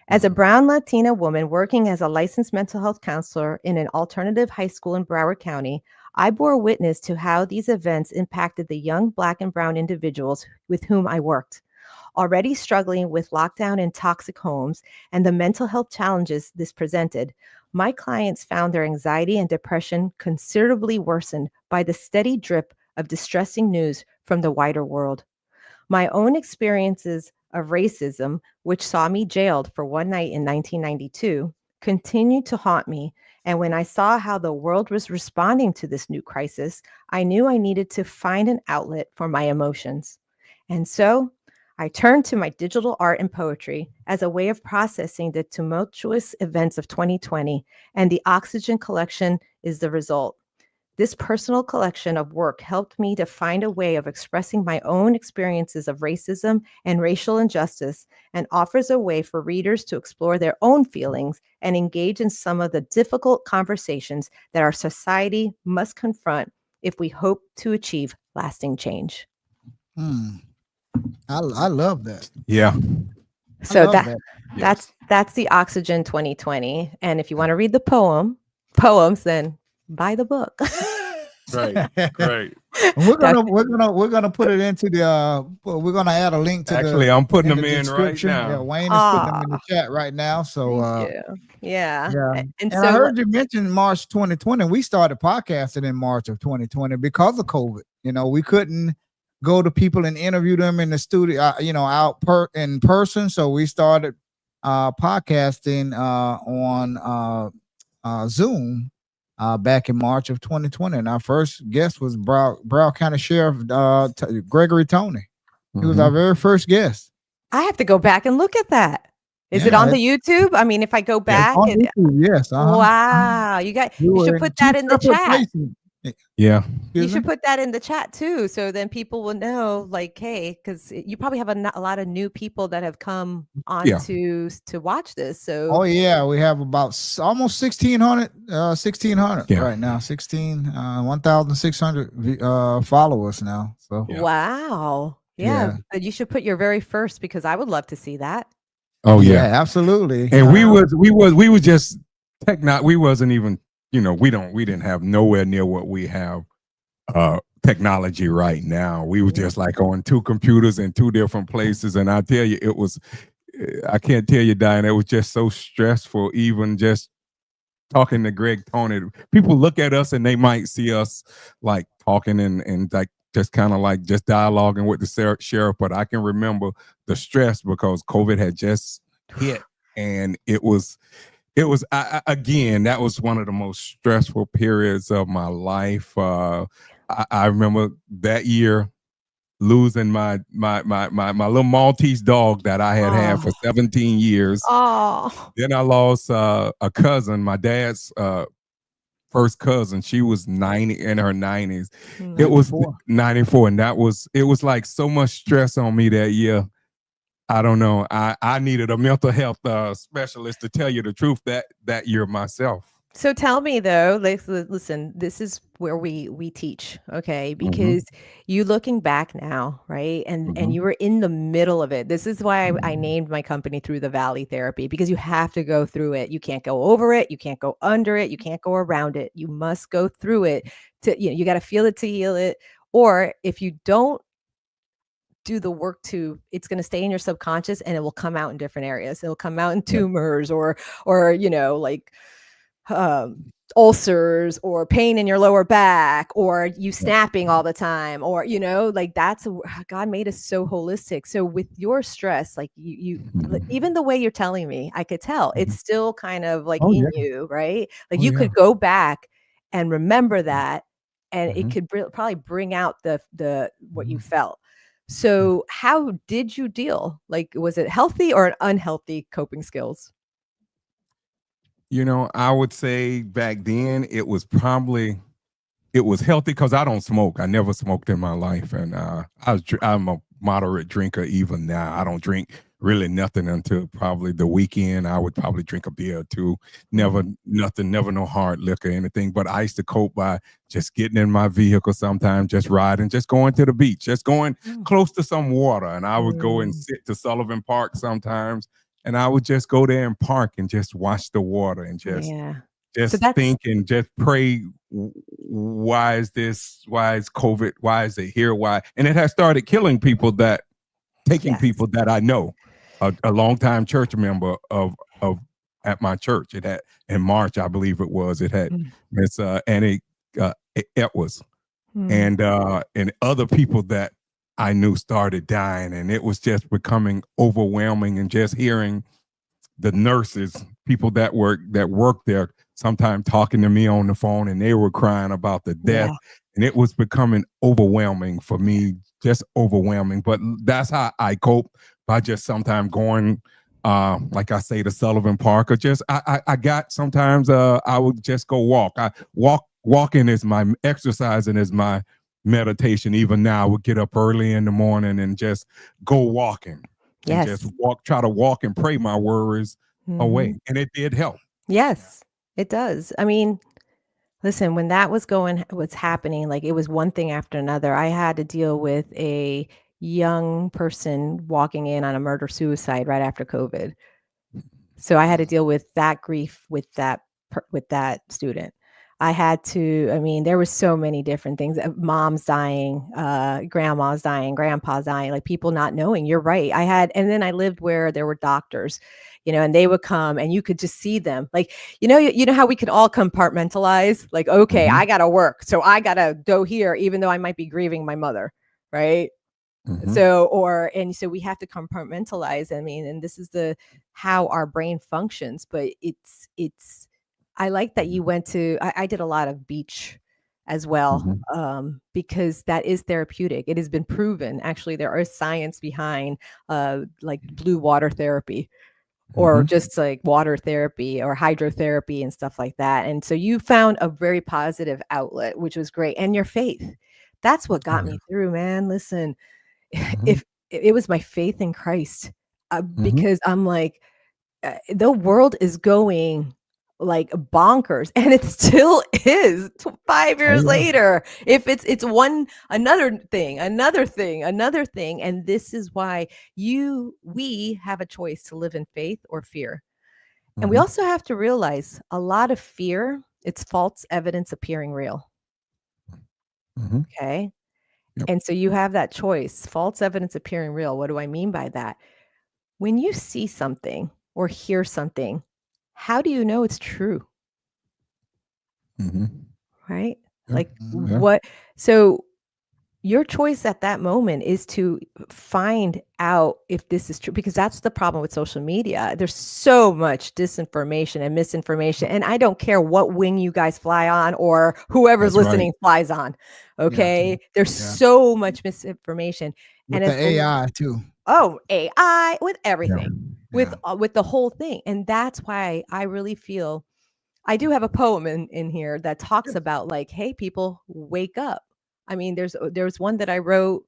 As a Brown Latina woman working as a licensed mental health counselor in an alternative high school in Broward County, I bore witness to how these events impacted the young Black and Brown individuals with whom I worked. Already struggling with lockdown and toxic homes and the mental health challenges this presented, my clients found their anxiety and depression considerably worsened by the steady drip of distressing news from the wider world. My own experiences of racism, which saw me jailed for one night in 1992, continued to haunt me. And when I saw how the world was responding to this new crisis, I knew I needed to find an outlet for my emotions. And so I turned to my digital art and poetry as a way of processing the tumultuous events of 2020, and the Oxygen collection is the result. This personal collection of work helped me to find a way of expressing my own experiences of racism and racial injustice, and offers a way for readers to explore their own feelings and engage in some of the difficult conversations that our society must confront if we hope to achieve lasting change. I love that. Yeah. So that. that's the Oxygen 2020. And if you want to read the poems, then buy the book. Right. Great. And we're gonna put it into the. We're gonna add a link to. Actually, I'm putting the them in right description. now. Yeah, Wayne is putting them in the chat right now. So Thank you. Yeah. And so I heard you mention March 2020. We started podcasting in March of 2020 because of COVID. We couldn't go to people and interview them in the studio, out in person. So we started podcasting on Zoom back in March of 2020. And our first guest was Broward County Sheriff Gregory Toney. He was our very first guest. I have to go back and look at that. Is it Yeah, on the YouTube? I mean, if I go back, on YouTube, yes. Wow, you should put that in the chat. Yeah. You should put that in the chat too, so then people will know, like, hey, because you probably have a lot of new people that have come on to watch this. So oh yeah, we have about almost 1,600 right now. 1,600 followers now. So wow, yeah. But you should put your very first, because I would love to see that. Oh yeah. absolutely. And we was just we wasn't even, we didn't have nowhere near what we have technology right now. We were just like on two computers in two different places. And I tell you, I can't tell you, Diane, it was just so stressful, even just talking to Greg Tony. People look at us and they might see us like talking and like just kind of like just dialoguing with the sheriff. But I can remember the stress because COVID had just hit, and it was again, that was one of the most stressful periods of my life. I remember that year losing my little Maltese dog that I had for 17 years. Oh. Then I lost a cousin, my dad's first cousin. She was 90 in her 90s. It was 94, and it was like so much stress on me that year. I don't know. I needed a mental health specialist, to tell you the truth, that year myself. So tell me though, listen, this is where we teach, okay? Because you looking back now, right? And you were in the middle of it. This is why I named my company Through the Valley Therapy, because you have to go through it. You can't go over it. You can't go under it. You can't go around it. You must go through it you got to feel it to heal it. Or if you don't do the work it's going to stay in your subconscious and it will come out in different areas. It'll come out in tumors or like ulcers or pain in your lower back or you snapping all the time or like God made us so holistic. So with your stress, like you even the way you're telling me, I could tell it's still kind of like in you, right? Like you could go back and remember that, and it could probably bring out the what you felt. So how did you deal? Like, was it healthy or an unhealthy coping skills? I would say back then it was healthy because I don't smoke. I never smoked in my life, and I'm a moderate drinker even now. I don't drink really nothing until probably the weekend. I would probably drink a beer or two. Never no hard liquor or anything. But I used to cope by just getting in my vehicle sometimes, just riding, just going to the beach, just going close to some water, and I would go and sit to Sullivan Park sometimes. And I would just go there and park and just watch the water and just think and just pray. Why is this? Why is COVID? Why is it here? Why? And it has started killing people taking people that I know. A longtime church member of at my church. It had in March, I believe it was. It had Miss Annie Edwards and other people that I knew started dying, and it was just becoming overwhelming. And just hearing the nurses, people that work there, sometimes talking to me on the phone, and they were crying about the death, and it was becoming overwhelming for me, just overwhelming. But that's how I cope, by just sometimes going, like I say, to Sullivan Park, or just I got sometimes I would just go walk. Walking is my exercise and is my meditation. Even now, I would get up early in the morning and just go walking. And just try to walk and pray my worries away. And it did help. Yes, it does. I mean, listen, when that was what's happening, like it was one thing after another. I had to deal with a young person walking in on a murder-suicide right after COVID. So I had to deal with that grief with that student. I had to, there was so many different things. Mom's dying, grandma's dying, grandpa's dying, like people not knowing. You're right. And then I lived where there were doctors, and they would come and you could just see them. Like, you know how we could all compartmentalize, like, okay, I got to work. So I got to go here, even though I might be grieving my mother. Right. So we have to compartmentalize. And this is how our brain functions, but I like that you went to, I did a lot of beach as well, because that is therapeutic. It has been proven. Actually, there is science behind like blue water therapy or just like water therapy or hydrotherapy and stuff like that. And so you found a very positive outlet, which was great. And your faith, that's what got me through, man. Listen, if it was my faith in Christ, because I'm like, the world is going like bonkers, and it still is 5 years yeah. later. If it's one another thing, and this is why we have a choice to live in faith or fear. And we Mhm. also have to realize a lot of fear, it's false evidence appearing real. Mhm. Okay. Yep. And so you have that choice, false evidence appearing real. What do I mean by that? When you see something or hear something, how do you know it's true? Mhm. Right? Yeah. Like Yeah. what? So your choice at that moment is to find out if this is true, because that's the problem with social media. There's so much disinformation and misinformation, and I don't care what wing you guys fly on or whoever's That's right. listening flies on. Okay, there's Yeah. so much misinformation, With and the if AI too. AI with Yeah. everything, Yeah. with the whole thing, and that's why I really feel I do have a poem in here that talks about like, hey, people, wake up. I mean, there's one that I wrote,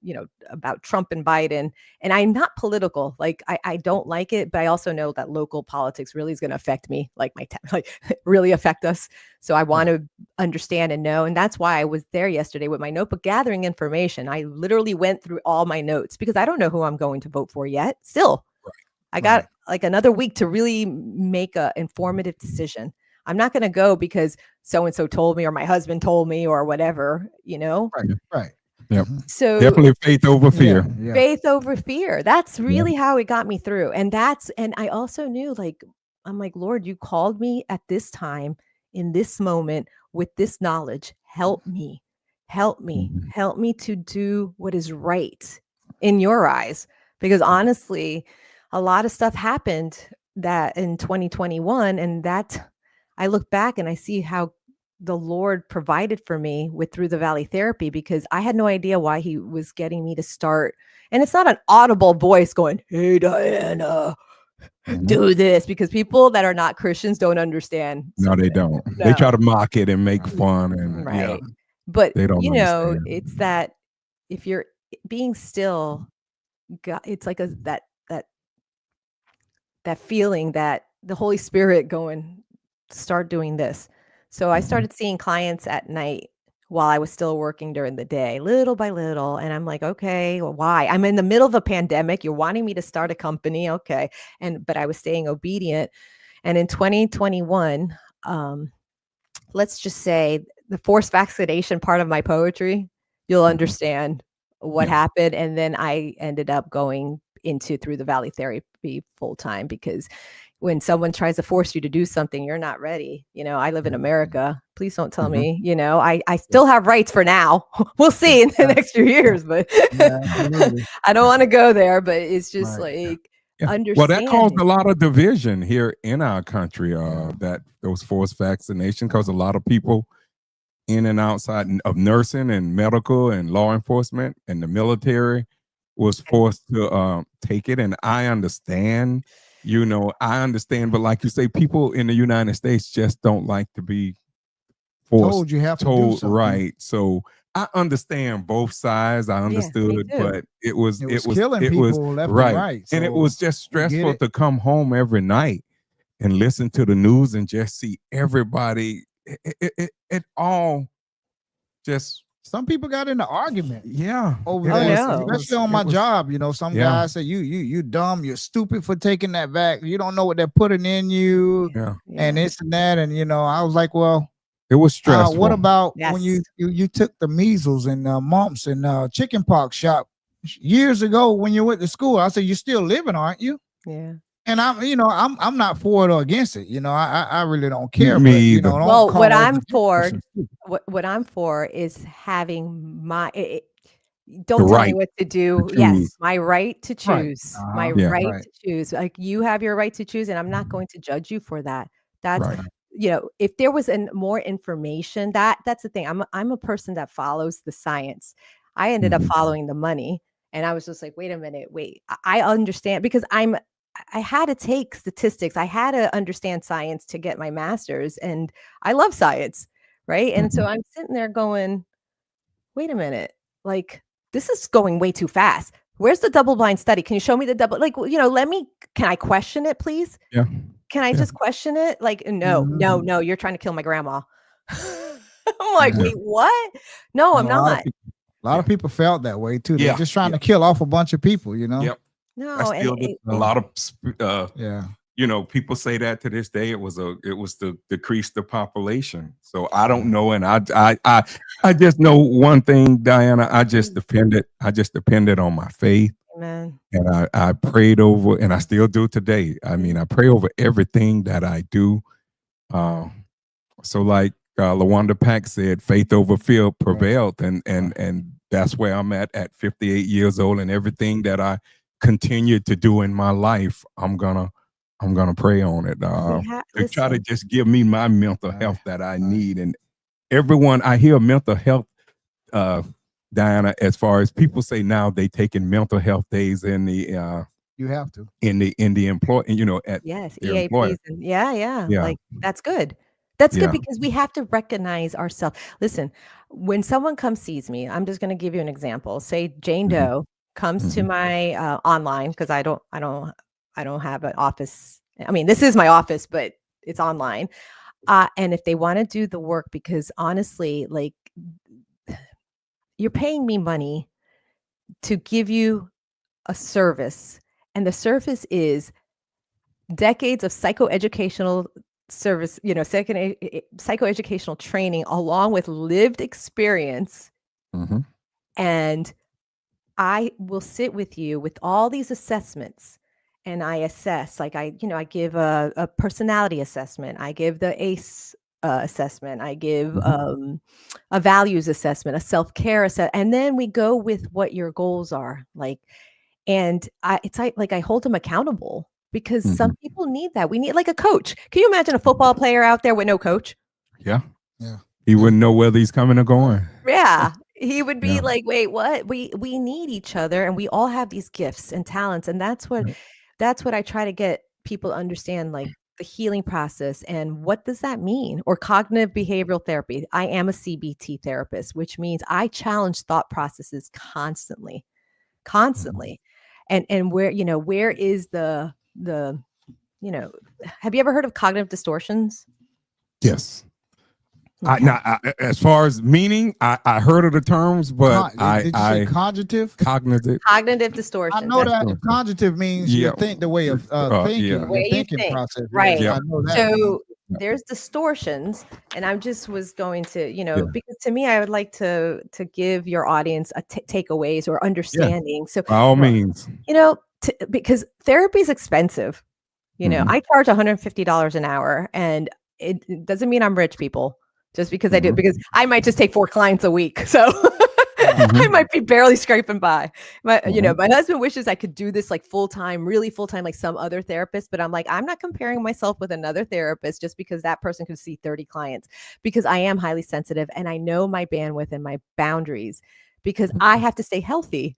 about Trump and Biden, and I'm not political. Like, I don't like it, but I also know that local politics really is going to affect me, like like really affect us. So I want to understand and know, and that's why I was there yesterday with my notebook gathering information. I literally went through all my notes because I don't know who I'm going to vote for yet. Still, I got like another week to really make a informative decision. I'm not going to go because so-and-so told me or my husband told me or whatever, Right. Yep. Mhm. So Definitely faith over fear. Yeah. faith over fear. That's really how it got me through. And I also knew, like, I'm like, Lord, you called me at this time, in this moment, with this knowledge. Help me, Mhm. help me to do what is right in your eyes. Because honestly, a lot of stuff happened that in 2021, and that I look back and I see how the Lord provided for me with Through the Valley therapy, because I had no idea why he was getting me to start. And it's not an audible voice going, "Hey, Diana, Mhm. do this," because people that are not Christians don't understand No, they something. don't. They try No, to mock it and make fun, and yeah, right. But, they don't understand. it's that if you're being still, it's like that that feeling that the Holy Spirit going, start doing this. So I Mhm. started seeing clients at night while I was still working during the day, little by little. And I'm like, okay, well, why? I'm in the middle of a pandemic. You're wanting me to start a company. Okay. But I was staying obedient. And in 2021, let's just say the forced vaccination part of my poetry, you'll Mhm. understand what Yeah. happened. And then I ended up going into Through the Valley therapy full time, because when someone tries to force you to do something, you're not ready. I live in America. Please don't tell Mhm. me, I still have rights for now. We'll see in the next few years, but Yeah, absolutely. I don't want to go there. But it's just Right. like Yeah. Well, that caused understanding. a lot of division here in our country. That those forced vaccination, because a lot of people in and outside of nursing and medical and law enforcement and the military was forced to take it. And I understand, but like you say, people in the United States just don't like to be forced Told you have to do told something. right. So I understand both sides. I Yeah, me understood, too. but it was killing it was people left and right. right. And it So was just we get stressful it. to come home every night and listen to the news and just see everybody. It all just Some people got in an argument yeah. over It Oh, that, was. It no. was. especially on It my was. job. Some Yeah. guys say you dumb, you're stupid for taking that back. You don't know what they're putting in you, Yeah. and this and that. And I was like, well, It was stressful. what about when Yes. you took the measles and mumps and chicken pox shot years ago when you went to school? I said, you're still living, aren't you? Yeah. And I'm not for it or against it. I really don't care. Me But either. don't Well, call what over I'm this for, person stupid. what I'm for is having The don't tell me right what to do. to Yes, choose. my right to Right. choose. My Yeah. right Right. to choose. Like, you have your right to choose, and I'm not going to judge you for that. That's Right. if there was more information, that's the thing. I'm a person that follows the science. I ended up Mhm. following the money, and I was just like, wait a minute, wait. I understand, because I had to take statistics. I had to understand science to get my master's, and I love science, right? And so Mhm. I'm sitting there going, wait a minute, like, this is going way too fast. Where's the double blind study? Can you show me the double, like, can I question it, please? Yeah. can I Yeah. just question it? Like, no, Mhm. you're trying to kill my grandma. I'm like, Yeah. wait, what? No, I'm And not. a lot of Yeah. people felt that way too. They're Yeah. just trying Yeah. to kill off a bunch of people, you know? Yep. I No, and still get it, a lot of Yeah. people say that to this day. It was to decrease the population. So I don't know, and I just know one thing, Diana. I just depended on my faith, amen. and I prayed over, and I still do today. I mean, I pray over everything that I do. Uh, so like LaWanda Pack said, faith over fear prevailed, and that's where I'm at 58 years old, and everything that I continue to do in my life, I'm gonna pray on it to try to Listen, just give me my mental Right. health that I Right. need. And everyone, I hear mental health, uh, Diana, as far as people say now, they taking mental health days in the You have to. employ, at yes, their employer. EAPs, and yeah, Yeah, like that's good. That's good yeah. because we have to recognize ourselves. Listen, when someone comes sees me, I'm just going to give you an example. Say Jane Mhm, Doe comes to mhm. my online because I don't have an office. I mean, this is my office, but it's online. And if they want to do the work, because honestly, like you're paying me money to give you a service, and the service is decades of psychoeducational service, psychoeducational training along with lived experience. Mhm. And I will sit with you with all these assessments and I assess, like I give a personality assessment. I give the ACE assessment. I give Mhm. a values assessment, a self-care assessment. And then we go with what your goals are. And it's like I hold them accountable because some Mhm. people need that. We need like a coach. Can you imagine a football player out there with no coach? Yeah. Yeah. He wouldn't know whether he's coming or going. Yeah. He would be Yeah. like, "Wait, what? We need each other and we all have these gifts and talents." And that's what I try to get people to understand, like the healing process and what does that mean? Or cognitive behavioral therapy. I am a CBT therapist, which means I challenge thought processes constantly. Mhm. Constantly. And where is the you know, have you ever heard of cognitive distortions? Yes. Okay. As far as meaning, I heard of the terms, but Did you say I cognitive? cognitive. Cognitive I distortions. know That's that cognitive means Yeah. the way of Yeah. thinking, the your way you thinking think. process. Yes, Right. Yeah. I know that means. So there's distortions, and I'm just was going to, Yeah. because to me, I would like to give your audience a takeaways or Yeah. understanding. So, By all Right. means. because therapy is expensive. Mhm. I charge $150 an hour, and it doesn't mean I'm rich, people. Just because I do, Mhm. because I might just take 4 clients a week, so I Mhm. might be barely scraping by. Mhm. My husband wishes I could do this like full time, really full time, like some other therapist. But I'm like, I'm not comparing myself with another therapist just because that person could see 30 clients, because I am highly sensitive and I know my bandwidth and my boundaries, because I have to stay healthy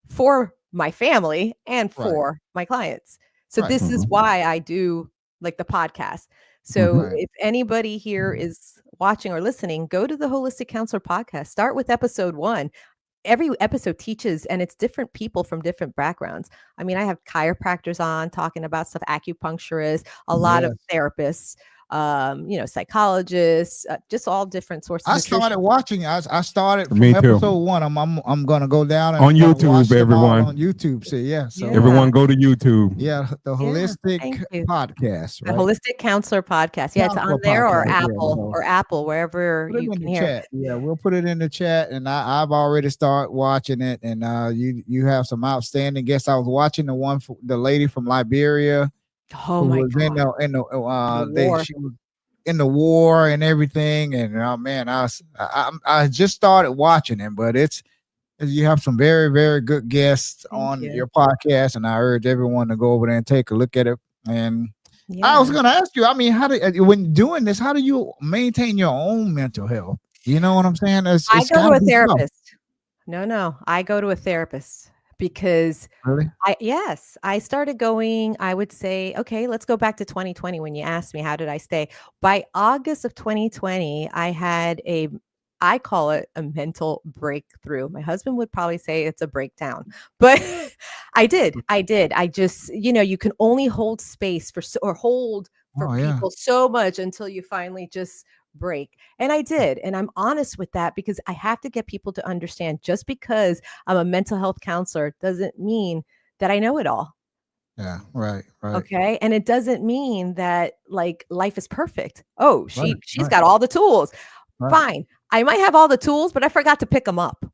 for my family and Right. for my clients. So Right. this is Mhm. why I do like the podcast. So Mhm. Right. if anybody here is watching or listening, go to the Holistic Counselor podcast. Start with episode 1. Every episode teaches, and it's different people from different backgrounds. I mean, I have chiropractors on talking about stuff, acupuncturists, a lot of Yes. therapists, psychologists, just all different sorts of I started nutrition. watching. I started Me from too. episode 1. I'm gonna go down and On I'm gonna watch YouTube, them all everyone. on YouTube. So yeah. So Yeah. Everyone go to YouTube. yeah, the Yeah. holistic Thank you. podcast, The right? Holistic Counselor podcast. Yeah, it's Counselor on there or podcast. Yeah. Apple So wherever put it you in can the hear. chat. Yeah, we'll put it in the chat, and I've already started watching it. And you have some outstanding guests. I was watching the lady from Liberia Oh who my was God. The war. she was in the war and everything. And oh man, I just started watching it, but you have some very, very good guests Thank on you. your podcast, and I urge everyone to go over there and take a look at it. And I was Yeah. going to ask you, I mean, when doing this, how do you maintain your own mental health? You know what I'm saying? I It's go got to to a be tough. therapist. No, I go to a therapist because Really? I started going, I would say, okay, let's go back to 2020 when you asked me how did I stay. By August of 2020, I call it a mental breakthrough. My husband would probably say it's a breakdown, but I did. I just, you can only hold space or hold for Oh yeah. people so much until you finally just break. And I did. And I'm honest with that because I have to get people to understand just because I'm a mental health counselor doesn't mean that I know it all. Yeah. Right. Right. Okay. And it doesn't mean that like life is perfect. Oh, Right. she's Right. got all the tools. Right. Fine. I might have all the tools, but I forgot to pick them up.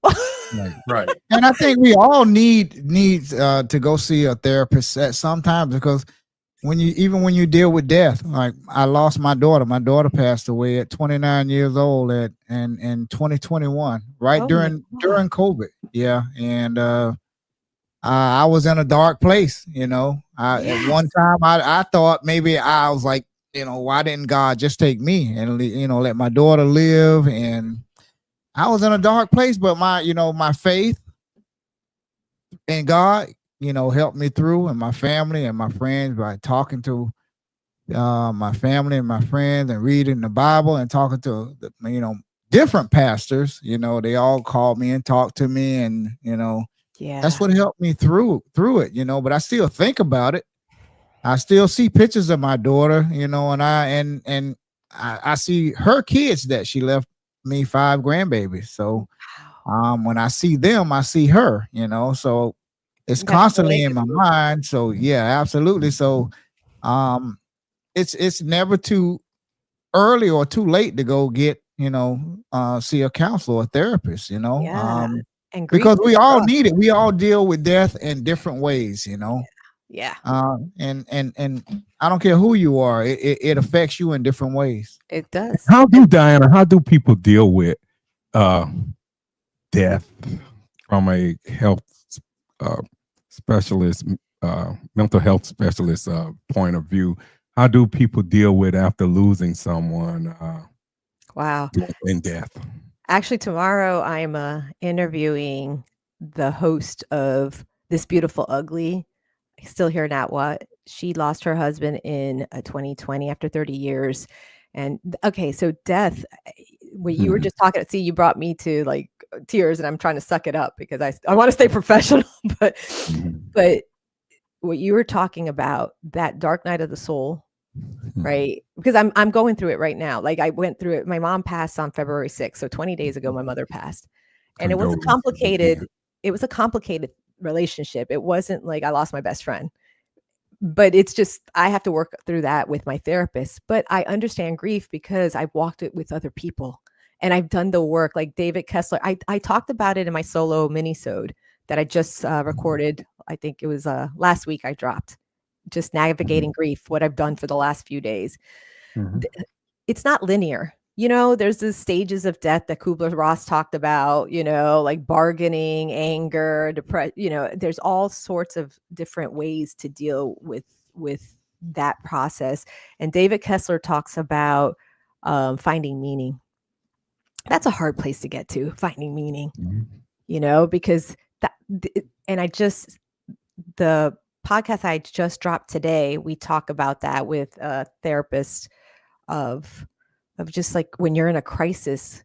Right. Right. And I think we all need to go see a therapist at sometimes, because when you deal with death, like I lost my daughter. My daughter passed away at 29 years old in 2021, right Oh my during God. COVID. Yeah, and I was in a dark place. At one Yes. time I thought maybe I was like, why didn't God just take me and let my daughter live? And I was in a dark place, but my faith in God, helped me through, and my family and my friends, by talking to my family and my friends and reading the Bible and talking to different pastors. They all called me and talked to me, and that's Yeah. what helped me through it. But I still think about it. I still see pictures of my daughter, and I see her kids that she left me, 5 grandbabies. So Wow. when I see them, I see her, so it's That's the constantly in my legacy. mind. So yeah, absolutely. So um it's never too early or too late to go get, see a counselor or therapist, Yeah. And grief because is we all rough. need it. We all deal with death in different ways. Yeah. And I don't care who you are, it affects you in different ways. It does. How do people deal with uh death from a health uh specialist, mental health specialist point of view? How do people deal with after losing someone Wow. in death? Actually, tomorrow I'm interviewing the host of This Beautiful Ugly. Still here, Nat What? She lost her husband in 2020 after 30 years. And okay, so death, what you were Mhm. just talking, see, you brought me to like tears, and I'm trying to suck it up because I want to stay professional, but Mhm. but what you were talking about, that dark night of the soul, right? Because I'm going through it right now. Like I went through it. My mom passed on February 6th, so 20 days ago my mother passed. And Condolences again. it was a complicated relationship. It wasn't like I lost my best friend. But it's just I have to work through that with my therapist. But I understand grief because I've walked it with other people and I've done the work. Like David Kessler, I talked about it in my solo minisode that I just recorded. I think it was last week I dropped, just navigating grief, what I've done for the last few days. Mhm. It's not linear. There's the stages of death that Kubler-Ross talked about, like bargaining, anger, depression, there's all sorts of different ways to deal with that process. And David Kessler talks about finding meaning. That's a hard place to get to, finding meaning, Mhm. because and the podcast I just dropped today, we talk about that with a therapist of just like when you're in a crisis,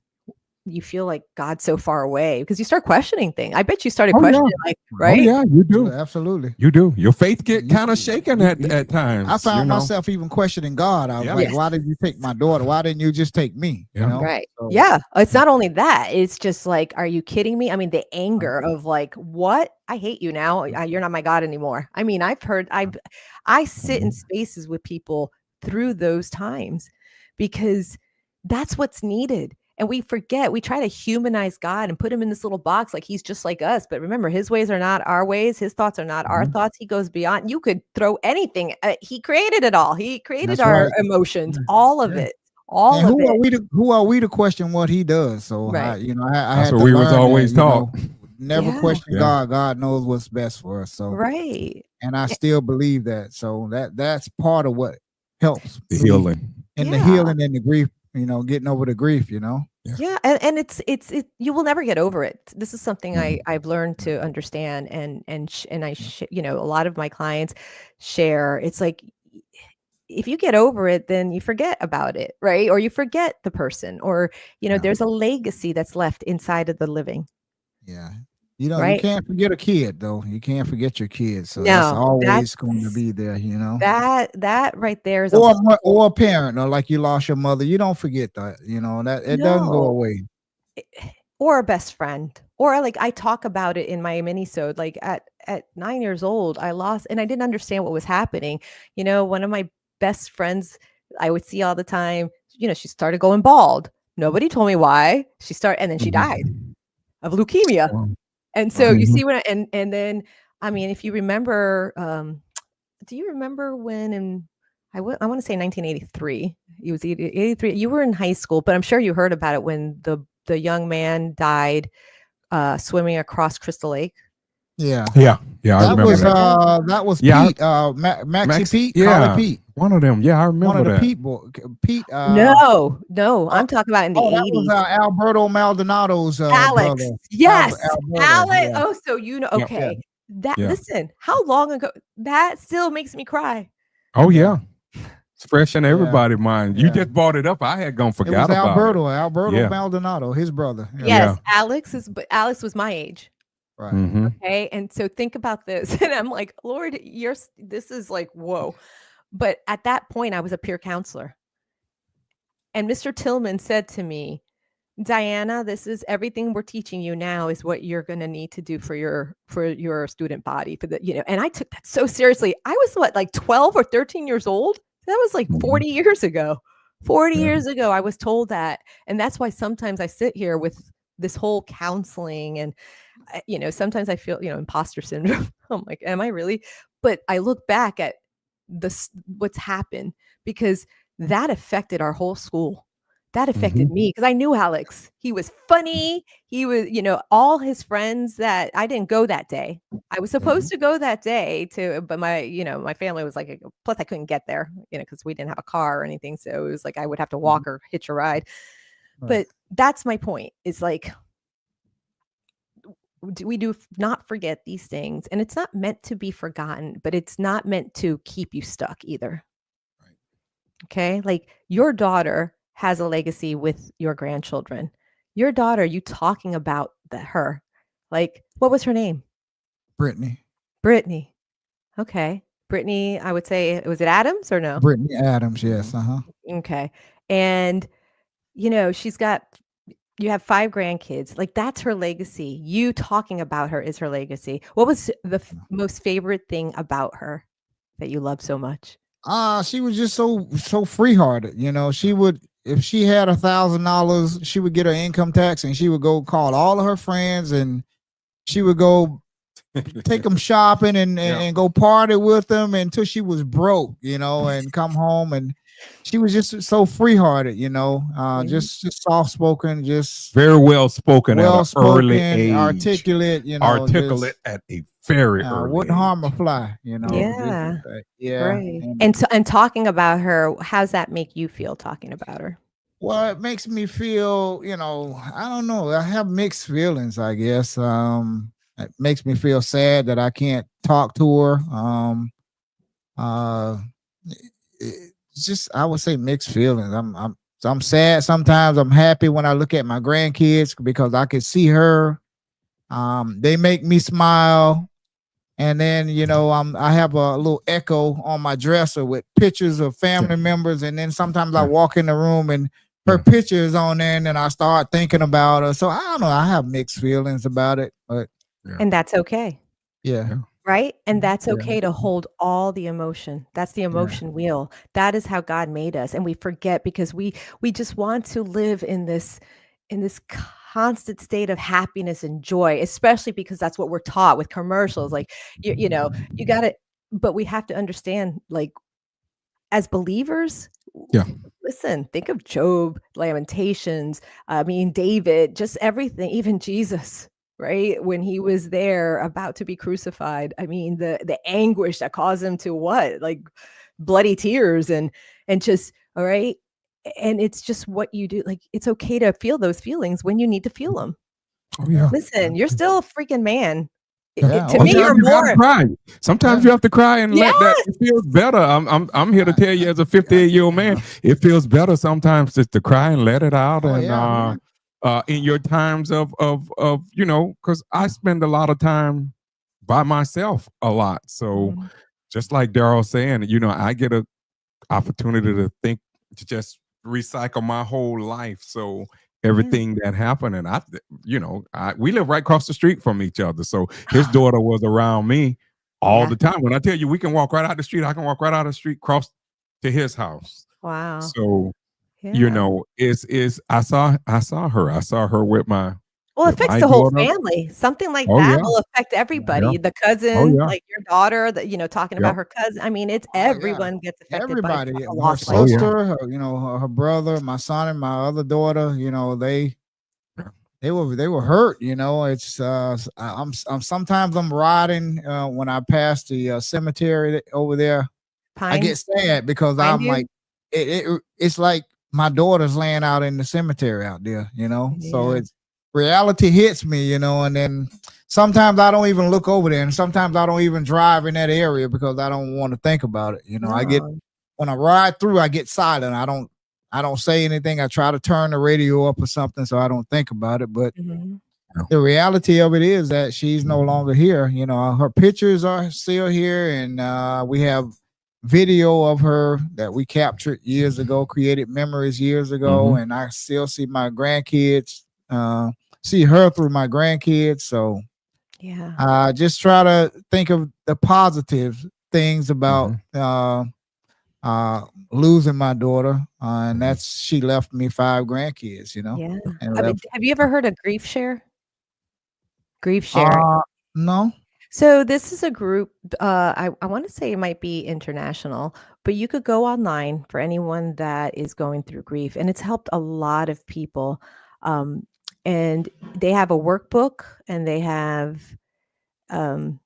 you feel like God's so far away because you start questioning things. I bet you started Oh yeah. questioning, like, Oh right? yeah, you do. Absolutely. You do. Your faith get You- kind of shaken you- at you- at times. I found myself even questioning God. I was Yeah. like, Yes. why did you take my daughter? Why didn't you just take me? Yeah. Right. So Yeah. It's not only that. It's just like, are you kidding me? I mean, the anger of like, what? I hate you now. You're not my God anymore. I mean, I sit in Mhm. spaces with people through those times because that's what's needed. And we forget, we try to humanize God and put him in this little box like he's just like us. But remember, his ways are not our ways. His thoughts are not our Mhm. thoughts. He goes beyond. You could throw anything. He created it all. He created that's our right. emotions, Yeah. all of Yeah. it, all And of it. who are we to question what he does? So Right. I That's had what to we was learn that, always taught. never Yeah. question Yeah. God. God knows what's best for us. So, Right. and I Eh, still believe that. So that's part of what helps The me healing. in the Yeah. healing and the grief, getting over the grief. Yeah. And it's you will never get over it. This is something Mhm. I've learned to understand a lot of my clients share. It's like if you get over it, then you forget about it, right? Or you forget the person, or Yeah. there's a legacy that's left inside of the living. Yeah. You know, you right? can't forget a kid though. You can't forget your kids. So that's No, always going to be there, you know. that right there is a Or whole or a parent, or like you lost your mother. You don't forget that, you know, that it doesn't go no. away. Or a best friend, or like I talk about it in my minisode. Like at 9 years old, I lost, and I didn't understand what was happening. You know, one of my best friends I would see all the time. You know, she started going bald. Nobody told me why. And then she died Mhm. of leukemia. Wow. And so Right. you Mhm. see when and then I mean, if you remember, do you remember when I want to say 1983? It was 83. You were in high school, but I'm sure you heard about it when the young man died swimming across Crystal Lake. Yeah. Yeah, yeah, I That remember was that. Pete, Yeah, Maxie Max. Pete, Carly Yeah, Pete, one of them. Yeah, I one remember of the that. Pete boy, Pete. No, Uh, I'm talking about in the oh, that was 80s. Alberto Maldonado's Alex. brother. Yes. Alberto. Alex. Yeah, Oh, so you know, Yeah, yeah, okay. That yeah. listen, how long ago that still makes me cry. Oh yeah, yeah, it's fresh in yeah, everybody's mind. You yeah. just brought it up. I had gone It was forgot about it. Alberto Yeah, Maldonado, his brother. Yeah, Yes, yeah. But Alex was my age. right. Mm-hmm. Okay. And so think about this. And I'm like, Lord, this is like, whoa. But at that point, I was a peer counselor. And Mr. Tillman said to me, Diana, this is everything we're teaching you now is what you're going to need to do for your student body for the, you know, and I took that so seriously. I was what, like 12 or 13 years old? That was like Mm-hmm. 40 years ago. 40 Yeah. years ago, I was told that. And that's why sometimes I sit here with this whole counseling and, you know, sometimes I feel, you know, imposter syndrome. I'm like, am I really? But I look back at what's happened because that affected our whole school. That affected Mm-hmm. me because I knew Alex. He was funny. He was, you know, all his friends that I didn't go that day. I was supposed to go that day but my, you know, my family was like, plus I couldn't get there, you know, because we didn't have a car or anything. So it was like I would have to walk or hitch a ride. Right. But that's my point. Is like we do not forget these things, and it's not meant to be forgotten, but it's not meant to keep you stuck either. Right. Okay, like your daughter has a legacy with your grandchildren. Your daughter, you talking about her, like what was her name? Brittany Okay, Brittany. I would say, was it Adams or no? Brittany Adams. Yes. Okay, and you know you have 5 grandkids. Like that's her legacy. You talking about her is her legacy. What was the most favorite thing about her that you love so much? She was just so free hearted. You know, she would, if she had $1,000, she would get her income tax and she would go call all of her friends and she would go take them shopping and go party with them until she was broke, you know, and come home. And she was just so free hearted, you know, just soft spoken, just Very well spoken at an early age. articulate, you know, Articulate at a very early wouldn't age. harm a fly, you know. Yeah. Yeah. Right. And talking about her, how's that make you feel talking about her? Well, it makes me feel, you know, I don't know. I have mixed feelings, I guess. It makes me feel sad that I can't talk to her. It's just, I would say mixed feelings. I'm sad sometimes. I'm happy when I look at my grandkids because I can see her. They make me smile. And then, you know, I have a little echo on my dresser with pictures of family members. And then sometimes I walk in the room and her picture is on there and then I start thinking about her. So I don't know. I have mixed feelings about it, but And that's okay. yeah. Right? And that's Yeah. okay to hold all the emotion. That's the emotion wheel. That is how God made us. And we forget because we just want to live in this constant state of happiness and joy, especially because that's what we're taught with commercials. Like you know, you got to, but we have to understand, like, as believers, listen, think of Job, Lamentations, I mean, David, just everything, even Jesus, right? When he was there about to be crucified, I mean, the anguish that caused him to what? Like bloody tears and just, all right. And it's just what you do. Like, it's okay to feel those feelings when you need to feel them. Oh yeah. Listen, you're still a freaking man. Yeah. To me, you're Sometimes you gotta more. cry. Sometimes you have to cry and let that. It feels better. I'm here to tell you, as a 58-year-old man, it feels better sometimes just to cry and let it out. Oh, And yeah, man. in your times of because I spend a lot of time by myself a lot. So Mhm. just like Daryl saying, I get a opportunity to think, to just recycle my whole life. So Yeah. everything that happened, and we live right across the street from each other. So his daughter was around me all Yeah. the time. When I tell you we can walk right out the street, I can walk right out the street, cross to his house. Wow. So Yeah. I saw her with Well, it affects my the whole daughter. family. Something like Oh that yeah, will affect yeah. everybody. The Oh cousin, yeah, like your daughter, talking about yep. her cousin. I mean, it's Oh yeah, everyone gets affected by everybody. a Her loss like Oh yeah. that. sister, her brother, my son, and my other daughter. They were hurt. It's I'm sometimes I'm riding when I pass the cemetery over there. I Pine get sad because I'm Pineview? like, it's like my daughter's laying out in the cemetery out there. So Yeah. it's reality hits me. And then sometimes I don't even look over there, and sometimes I don't even drive in that area because I don't want to think about it. I get No. when I ride through, I get silent. I don't say anything. I try to turn the radio up or something so I don't think about it. But Mhm. the reality of it is that she's no longer here. Her pictures are still here, and we have video of her that we captured years ago, created memories years ago, Mhm. and I still see my grandkids, see her through my grandkids. So Yeah. I just try to think of the positive things about Mhm. uh, losing my daughter, and Mhm. that's she left me 5 grandkids, Yeah. and I mean, left. have you ever heard of Grief Share? Grief Share. Uh, no. So this is a group, I want to say it might be international, but you could go online for anyone that is going through grief, and it's helped a lot of people. Um, and they have a workbook, and they have um,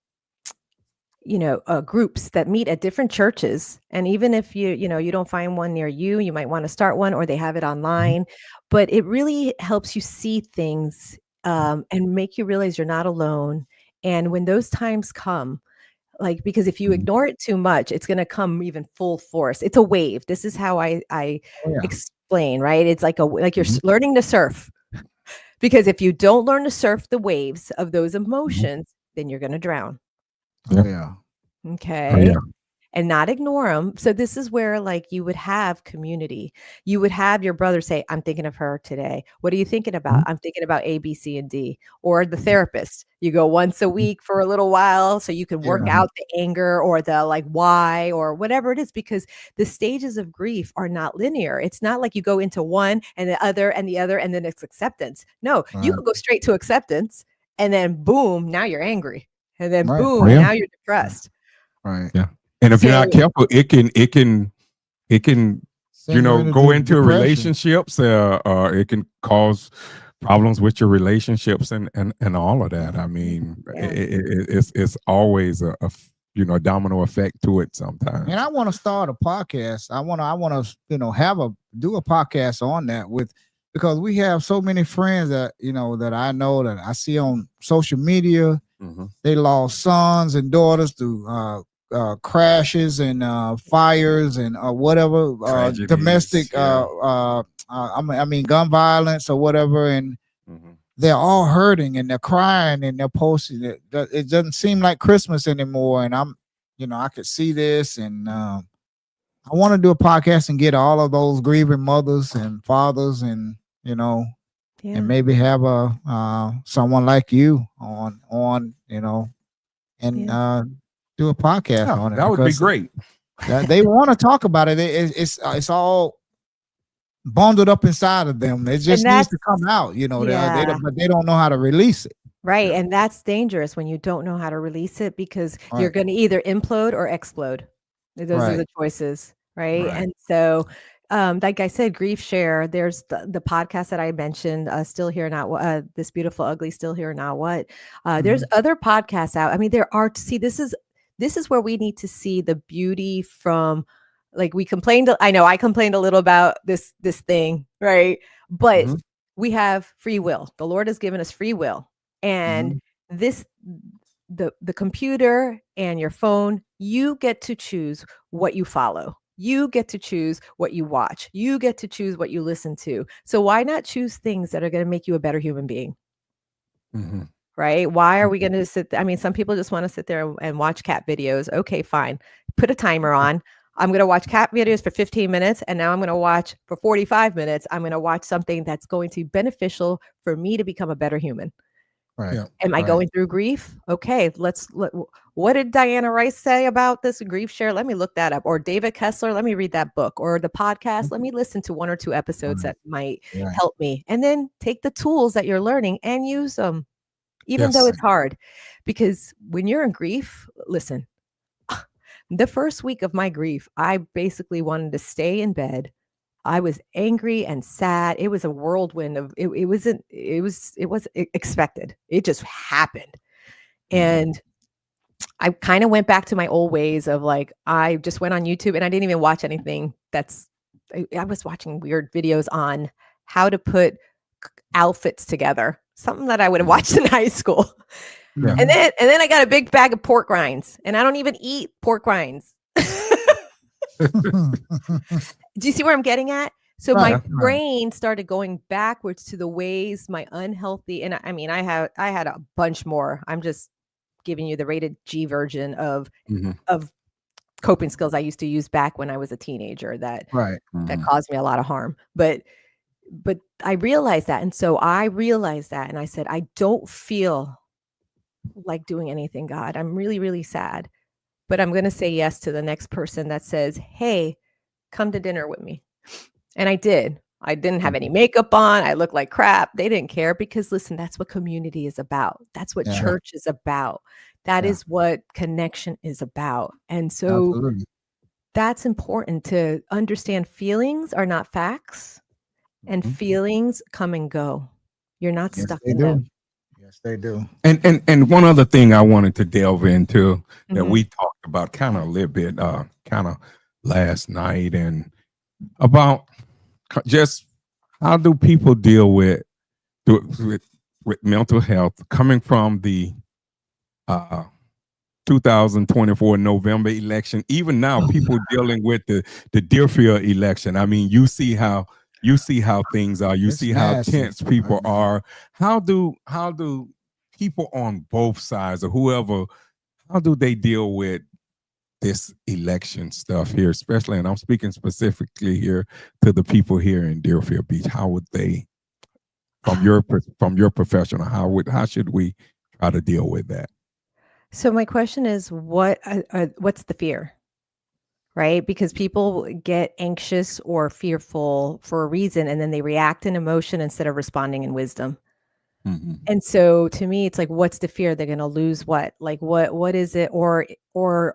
groups that meet at different churches. And even if you don't find one near you, you might want to start one, or they have it Mhm. online. But it really helps you see things, and make you realize you're not alone. And when those times come, like, because if you Mhm. ignore it too much, it's going to come even full force. It's a wave. This is how I Oh yeah. explain, right? It's like you're Mhm. learning to surf. Because if you don't learn to surf the waves of those Mhm. emotions, then you're going to drown. Oh Yeah. yeah. Oh Okay. yeah. And not ignore them. So this is where, like, you would have community. You would have your brother say, "I'm thinking of her today. What are you thinking about?" Mhm. "I'm thinking about A, B, C, and D." Or the therapist. You go once a Mhm. week for a little while so you can work Yeah. Mhm. out the anger or the, like, why or whatever it is, because the stages of grief are not linear. It's not like you go into one and the other and the other and then it's acceptance. No, you Right. could go straight to acceptance, and then boom, now you're angry. And then Right. Oh boom, yeah. now you're depressed. Right. Yeah. And if you're not So careful, it can Send you go into into depression. relationships. It can cause problems with your relationships and all of that. I mean, yeah. it's always a domino effect to it And I sometimes. want to start a podcast. I want to, do a podcast on that because we have so many friends that, that I know that I see on social media. Mhm. They lost sons and daughters through crashes and fires and whatever Tragedies, domestic yeah. I mean gun violence or whatever, and Mhm. they're all hurting and they're crying and they're posting it. It doesn't seem like Christmas anymore, and I could see this, and I want to do a podcast and get all of those grieving mothers and fathers, and and Yeah. maybe have a someone like you on and Yeah. do a podcast Yeah, on it that would be because great. they want to talk about it. It's all bundled up inside of them. It And just needs that's to come out. yeah. But they don't know how to release it. Right, Yeah. and that's dangerous when you don't know how to release it because you're Right, gonna either implode or explode. Those are right, the choices, right? Right. And so, like I said, Grief Share, there's the podcast that I mentioned, Still Here Not What, This Beautiful Ugly, Still Here Not What. There's mhm, other podcasts out. I mean, there are see, this is where we need to see the beauty from, like, I know I complained a little about this thing, right? But Mhm. we have free will. The Lord has given us free will. And mhm. this the computer and your phone, you get to choose what you follow. You get to choose what you watch. You get to choose what you listen to. So why not choose things that are going to make you a better human being? Mhm. Right? Why are we going to I mean, some people just want to sit there and watch cat videos. Okay, fine. Put a timer on. I'm going to watch cat videos for 15 minutes, and now I'm going to watch for 45 minutes. I'm going to watch something that's going to be beneficial for me to become a better human. Right. Yeah. Am I Right. going through grief? Okay, what did Diana Rice say about this grief share? Let me look that up. Or David Kessler, let me read that book. Or the podcast, let me listen to 1 or 2 episodes Right. that might Right. help me. And then take the tools that you're learning and use them, even though Yes. it's hard. Because when you're in grief, listen, the first week of my grief, I basically wanted to stay in bed. I was angry and sad. It was a whirlwind of it wasn't it was expected. It just happened. And I kind of went back to my old ways of like, I just went on YouTube and I didn't even watch anything I was watching weird videos on how to put outfits together, something that I would have watched in high school. Yeah. And then I got a big bag of pork rinds, and I don't even eat pork rinds. Do you see where I'm getting at? So Right, my right. brain started going backwards to the ways my unhealthy, and I mean, I had a bunch more. I'm just giving you the rated G version of Mhm. coping skills I used to use back when I was a teenager that Right. Mhm. caused me a lot of harm. But I realized that, and so I realized that, and I said, I don't feel like doing anything, God. I'm really, really sad, but I'm going to say yes to the next person that says, hey, come to dinner with me. And I did. I didn't have any makeup on. I looked like crap. They didn't care because listen, that's what community is about. That's what Yeah. church is about. That Yeah. is what connection is about. And so Absolutely. that's important to understand. Feelings are not facts, and Mhm. feelings come and go. You're not Yes, stuck they in do. them. Yes, they do. And one other thing I wanted to delve into that Mhm. we talked about kind of a little bit kind of last night, and about just how do people deal with mental health coming from the uh 2024 November election. Even now, people dealing with the Deerfield election. I mean, you see how things are. You It's see how nasty tense people right now. are. How do people on both sides or whoever, how do they deal with this election stuff here, especially, and I'm speaking specifically here to the people here in Deerfield Beach? How would they, from your professional, how should we try to deal with that? So my question is, what's the fear? Right? Because people get anxious or fearful for a reason, and then they react in emotion instead of responding in wisdom. Mhm. And so to me, it's like, what's the fear? They're going to lose what? Like, what is it? Or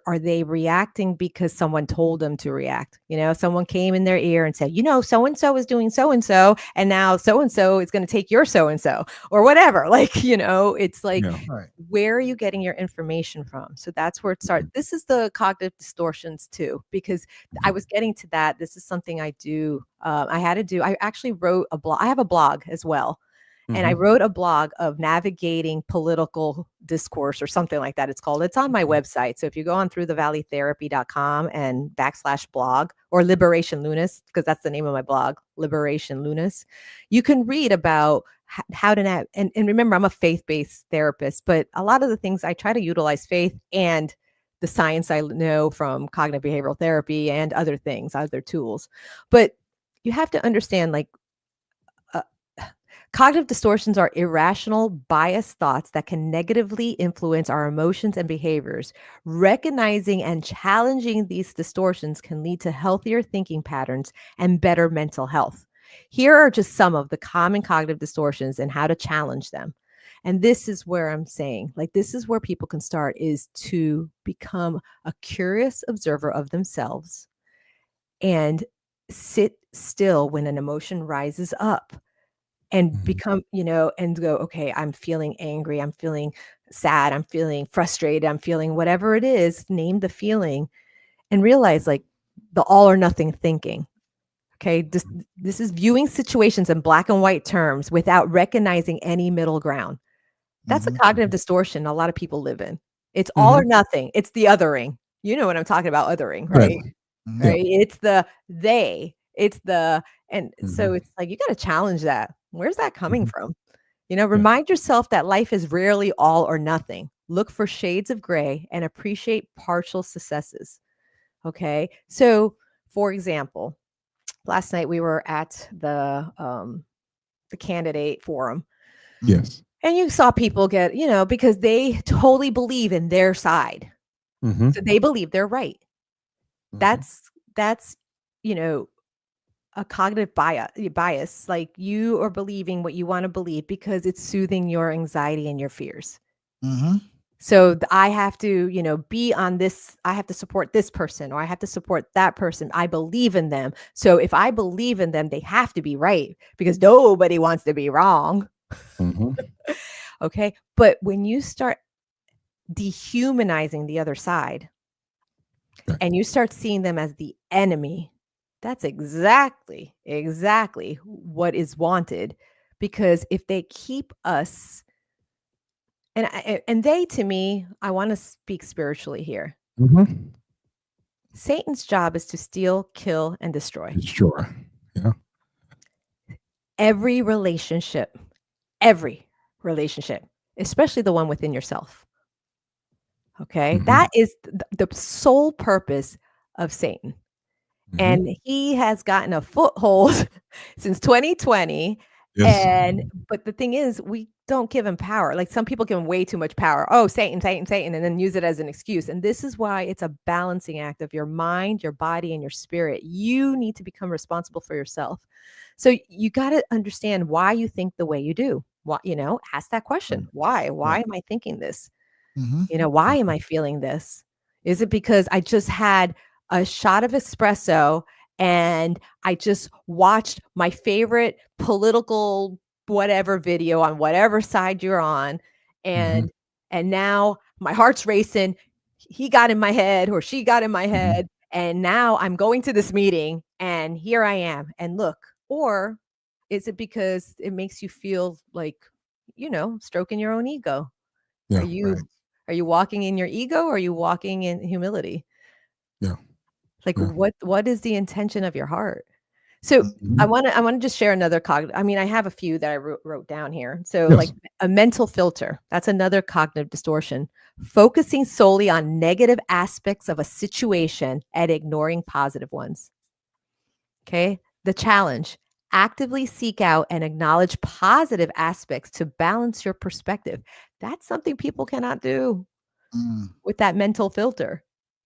are they reacting because someone told them to react? You know, someone came in their ear and said, you know, so-and-so is doing so-and-so, and now so-and-so is going to take your so-and-so or whatever. Like, you know, it's like, Yeah. Right. where are you getting your information from? So that's where it starts. This is the cognitive distortions too, because I was getting to that. This is something I do. I had to do. I actually wrote a blog. I have a blog as well. And I Mhm. wrote a blog of navigating political discourse or something like that. It's called. It's on my website. So if you go on through thevalleytherapy.com and /blog or Liberation Lunas, because that's the name of my blog, Liberation Lunas, you can read about how to and remember, I'm a faith-based therapist, but a lot of the things I try to utilize faith and the science I know from cognitive behavioral therapy and other things, other tools. But you have to understand, like, cognitive distortions are irrational, biased thoughts that can negatively influence our emotions and behaviors. Recognizing and challenging these distortions can lead to healthier thinking patterns and better mental health. Here are just some of the common cognitive distortions and how to challenge them. And this is where I'm saying, like, this is where people can start, is to become a curious observer of themselves and sit still when an emotion rises up and Mhm. become, you know, and go, okay, I'm feeling angry, I'm feeling sad, I'm feeling frustrated, I'm feeling whatever it is, name the feeling and realize, like, the all or nothing thinking. Okay, this is viewing situations in black and white terms without recognizing any middle ground. That's a Mhm. cognitive distortion a lot of people live in. It's all Mhm. or nothing. It's the othering. You know what I'm talking about, othering, Right. right? Mhm. Yeah. right? It's the they, it's the, and so Mhm. it's like, you got to challenge that. Where's that coming Mhm. from? You know, Yeah. remind yourself that life is rarely all or nothing. Look for shades of gray and appreciate partial successes. Okay. So, for example, last night we were at the candidate forum, Mhm. Yes. and you saw people get, you know, because they totally believe in their side. Mhm. So they believe they're right. Mhm. That's, you know, a cognitive bias. Like, you are believing what you want to believe because it's soothing your anxiety and your fears. Mhm. So I have to, you know, be on this. I have to support this person, or I have to support that person. I believe in them. So if I believe in them, they have to be right because nobody wants to be wrong. Mhm. Okay. But when you start dehumanizing the other side Okay. and you start seeing them as the enemy, that's exactly what is wanted. Because if they keep us, and they, to me, I want to speak spiritually here. Mhm. Satan's job is to steal, kill, and destroy. Sure. Yeah. Every relationship, every relationship, especially the one within yourself. Okay. Mhm. That is the sole purpose of Satan. Mhm. And he has gotten a foothold since 2020. Yes. And but the thing is, we don't give him power. Like, some people give him way too much power. Oh, Satan, Satan, Satan, and then use it as an excuse. And this is why it's a balancing act of your mind, your body, and your spirit. You need to become responsible for yourself. So you got to understand why you think the way you do. Why, you know, ask that question. Why? Why am I thinking this? Mhm. You know, why am I feeling this? Is it because I just had a shot of espresso and I just watched my favorite political whatever video on whatever side you're on, Mhm. and now my heart's racing. He got in my head or she got in my Mhm. head, and now I'm going to this meeting and here I am. And look, or is it because it makes you feel like, you know, stroking your own ego? Are Yeah. you Right. are you walking in your ego, or are you walking in humility? Yeah. Like, Yeah. what is the intention of your heart? So I Mhm. wanna just share another I mean, I have a few that I wrote down here. So, like, Yes. a mental filter, that's another cognitive distortion. Focusing solely on negative aspects of a situation and ignoring positive ones. Okay? The challenge, actively seek out and acknowledge positive aspects to balance your perspective. That's something people cannot do Mm. with that mental filter.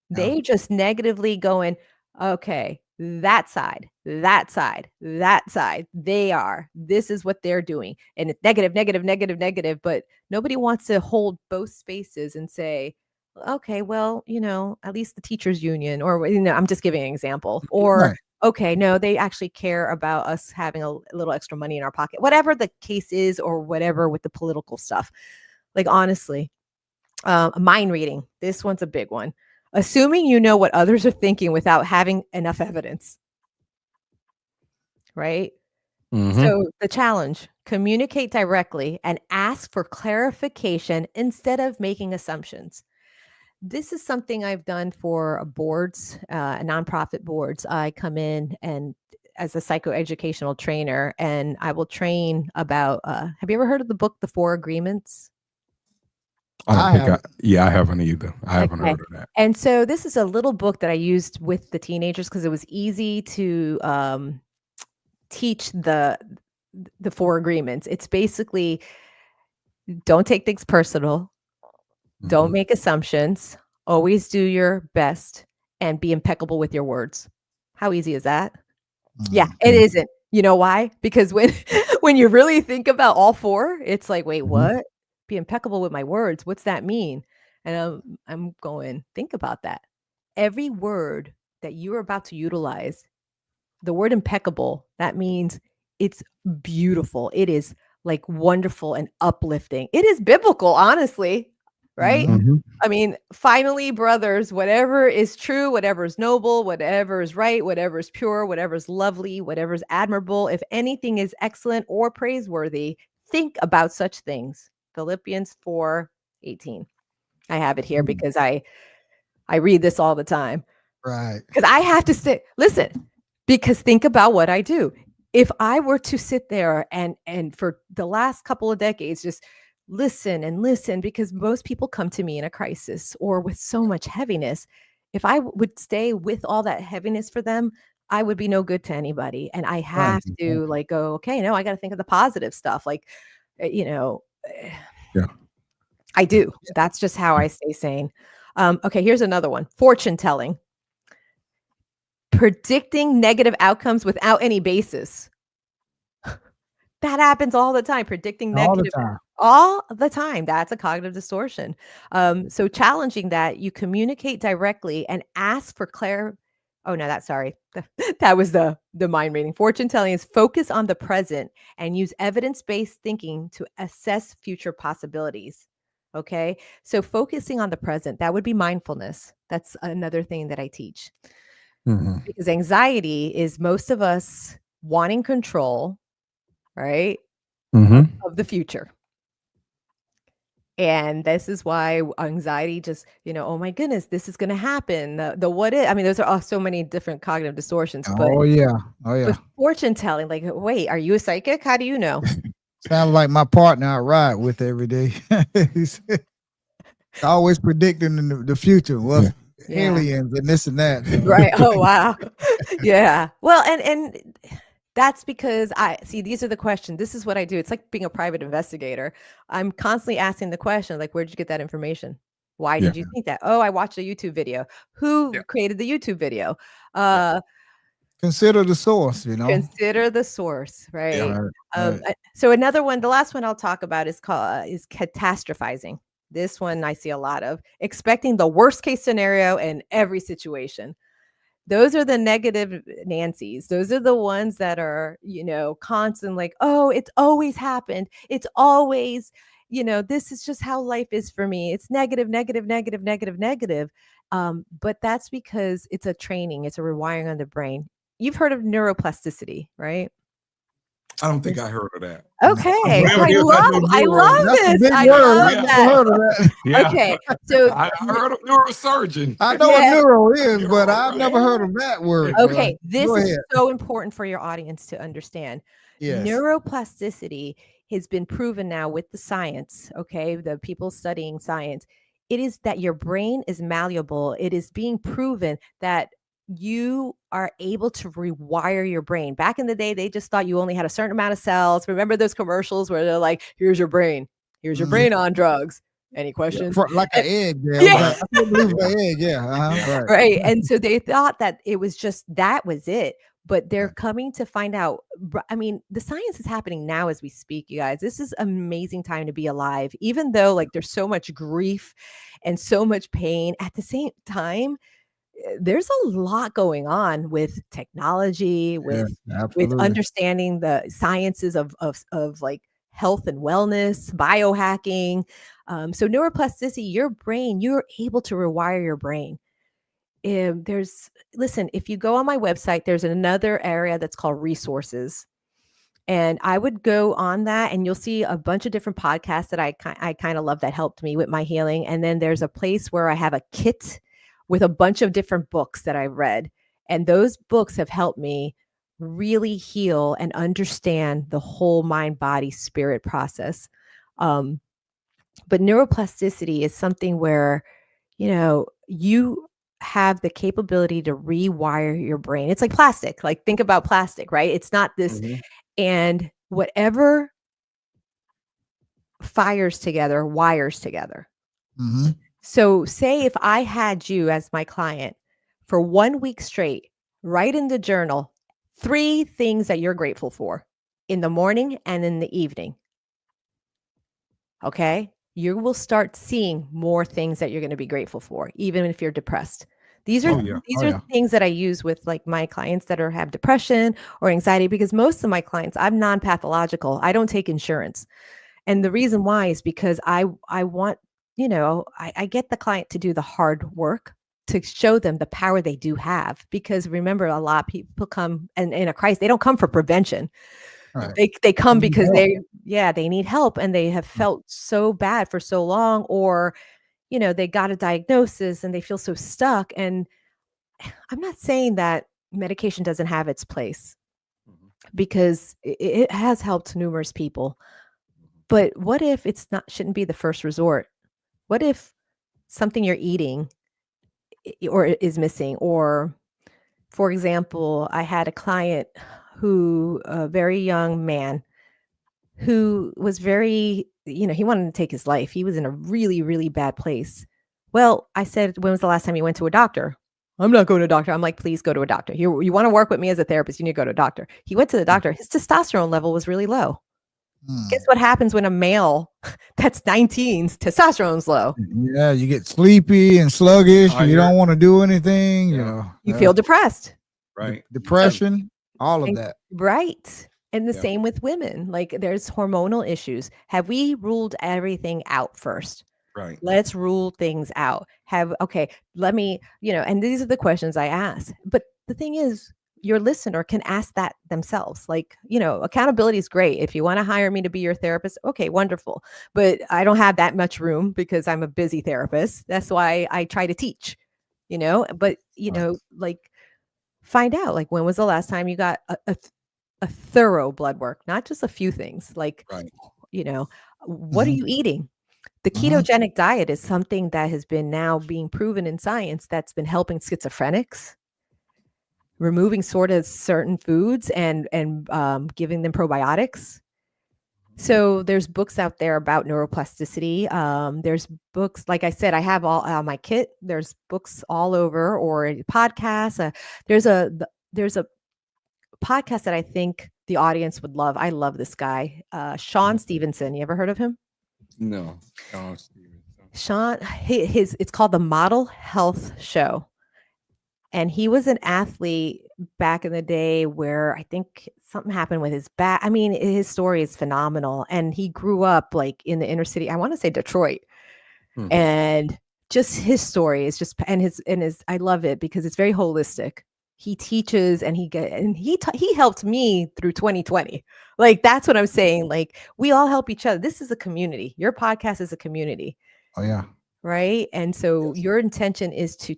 Yeah. They just negatively going, okay, that side, that side, that side, this is what they're doing. And it's negative, negative, negative, negative. But nobody wants to hold both spaces and say, okay, well, you know, at least the teachers union, or, you know, I'm just giving an example. Or, Right. okay, no, they actually care about us having a little extra money in our pocket, whatever the case is, or whatever with the political stuff. Like, honestly, mind reading. This one's a big one. Assuming you know what others are thinking without having enough evidence, right? Mhm. So the challenge, communicate directly and ask for clarification instead of making assumptions. This is something I've done for boards, nonprofit boards. I come in and as a psychoeducational trainer, and I will train about, have you ever heard of the book, The Four Agreements? I don't I think have. I haven't either. I haven't Okay. heard of that. And so this is a little book that I used with the teenagers because it was easy to teach the four agreements. It's basically, don't take things personal, don't Mhm. make assumptions, always do your best, and be impeccable with your words. How easy is that? Yeah, Mm. it Yeah. isn't. You know why? Because when when you really think about all four, it's like, wait, Mhm. what? Be impeccable with my words. What's that mean? And I'm going, think about that. Every word that you're about to utilize, the word impeccable, that means it's beautiful. It is like wonderful and uplifting. It is biblical, honestly, right? Mhm. Mhm. I mean, finally, brothers, whatever is true, whatever is noble, whatever is right, whatever is pure, whatever is lovely, whatever is admirable, if anything is excellent or praiseworthy, think about such things. Philippians 4:18. I have it here Mm. because I read this all the time. Right. Because I have to listen, because think about what I do. If I were to sit there and for the last couple of decades just listen and listen, because most people come to me in a crisis or with so much heaviness. If I would stay with all that heaviness for them, I would be no good to anybody. And I Right. have to like go, okay, no, I got to think of the positive stuff. Like, you know, Yeah. I do. That's just how I stay sane. Okay, here's another one. Fortune telling. Predicting negative outcomes without any basis. That happens all the time. Predicting All the negative time. all the time. That's a cognitive distortion. So challenging that, you communicate directly and ask for Oh no, that was the mind reading. Fortune telling is focus on the present and use evidence-based thinking to assess future possibilities. Okay, so focusing on the present, that would be mindfulness. That's another thing that I teach. Mhm. Because anxiety is most of us wanting control, right, Mhm. of the future. And this is why anxiety just, oh my goodness, this is going to happen. The what if, I mean, those are so many different cognitive distortions, but Oh yeah. Oh yeah. with fortune telling, like, wait, are you a psychic? How do you know? Sounds like my partner I ride with every day. He's always predicting the future. Well, Yeah. aliens and this and that. Right. Oh, wow. Yeah. Well, and that's because these are the questions. This is what I do. It's like being a private investigator. I'm constantly asking the question, like, where did you get that information? Why did you think that? Oh, I watched a YouTube video. Who created the YouTube video? Consider the source, Consider the source, right? Right. So another one, the last one I'll talk about is called is catastrophizing. This one I see a lot of, expecting the worst case scenario in every situation. Those are the negative Nancy's. Those are the ones that are, constant, like, oh, it's always happened. It's always, this is just how life is for me. It's negative, negative, negative, negative, negative. But that's because it's a training. It's a rewiring on the brain. You've heard of neuroplasticity, right? I don't think I heard of that. Okay. Whatever I it is, I know love That's a this. big I word. love I've never that. heard of that. Yeah. Okay. So I heard of neurosurgeon. I know Yeah. what neuro is, but Neuro, I've right? never heard of that word. okay, this Go is ahead. so important for your audience to understand. Yes. Neuroplasticity has been proven now with the science, okay, the people studying science. It is that your brain is malleable. It is being proven that you are able to rewire your brain. Back in the day, they just thought you only had a certain amount of cells. Remember those commercials where they're like, here's your brain. Here's your brain on drugs. Any questions? Like an egg. Yeah. I can't believe an egg. Yeah. Right. Right. And so they thought that it was just that was it. But they're coming to find out. I mean, the science is happening now as we speak, you guys. This is an amazing time to be alive, even though like there's so much grief and so much pain. At the same time, there's a lot going on with technology, with understanding the sciences of like health and wellness, biohacking. So neuroplasticity, your brain, you're able to rewire your brain. Listen, if you go on my website, there's another area that's called resources. And I would go on that and you'll see a bunch of different podcasts that I kind of love that helped me with my healing. And then there's a place where I have a kit with a bunch of different books that I've read. And those books have helped me really heal and understand the whole mind, body, spirit process. But neuroplasticity is something where, you have the capability to rewire your brain. It's like plastic. Like think about plastic, right? It's not this. And whatever fires together, wires together. Mm-hmm. So say if I had you as my client for 1 week straight, write in the journal 3 things that you're grateful for in the morning and in the evening. Okay. You will start seeing more things that you're going to be grateful for, even if you're depressed. These are things that I use with like my clients that have depression or anxiety, because most of my clients, I'm non-pathological. I don't take insurance. And the reason why is because I want, I get the client to do the hard work to show them the power they do have. Because remember, a lot of people come and in a crisis, they don't come for prevention. Right. They come because they need help and they have felt so bad for so long, or, they got a diagnosis and they feel so stuck. And I'm not saying that medication doesn't have its place, Mhm. because it has helped numerous people. But what if it's not shouldn't be the first resort? What if something you're eating or is missing? Or, for example, I had a client who, a very young man, who was very, he wanted to take his life. He was in a really, really bad place. Well, I said, when was the last time you went to a doctor? I'm not going to a doctor. I'm like, please go to a doctor. You want to work with me as a therapist, you need to go to a doctor. He went to the doctor. His testosterone level was really low. Guess Mm. what happens when a male that's 19's testosterone's low? Yeah, you get sleepy and sluggish. You Tired. don't want to do anything. You Yeah. know, You feel depressed. Right. depression, all of And- that. Right. And the Yeah. same with women. Like, there's hormonal issues. Have we ruled everything out first? Right. Let's rule things out. Let me, and these are the questions I ask. But the thing is, your listener can ask that themselves. Like, accountability is great. If you want to hire me to be your therapist, okay, wonderful. But I don't have that much room because I'm a busy therapist. That's why I try to teach, but, Right. like, find out, like, when was the last time you got a thorough blood work, not just a few things. Like, Right. what are Mhm. you eating? The Mhm. ketogenic diet is something that has been now being proven in science that's been helping schizophrenics, removing sort of certain foods and giving them probiotics. So there's books out there about neuroplasticity. There's books, like I said, I have all my kit. There's books all over, or podcasts. There's a podcast that I think the audience would love. I love this guy, Sean Stevenson. You ever heard of him? No. Sean Stevenson. Sean, it's called the Model Health Show. And he was an athlete back in the day where I think something happened with his back. I mean, his story is phenomenal. And he grew up like in the inner city. I want to say Detroit. Mhm. And just his story is just, and his, I love it because it's very holistic. He teaches and he helped me through 2020. Like, that's what I'm saying. Like, we all help each other. This is a community. Your podcast is a community. Oh yeah. Right. And so Yes. your intention is to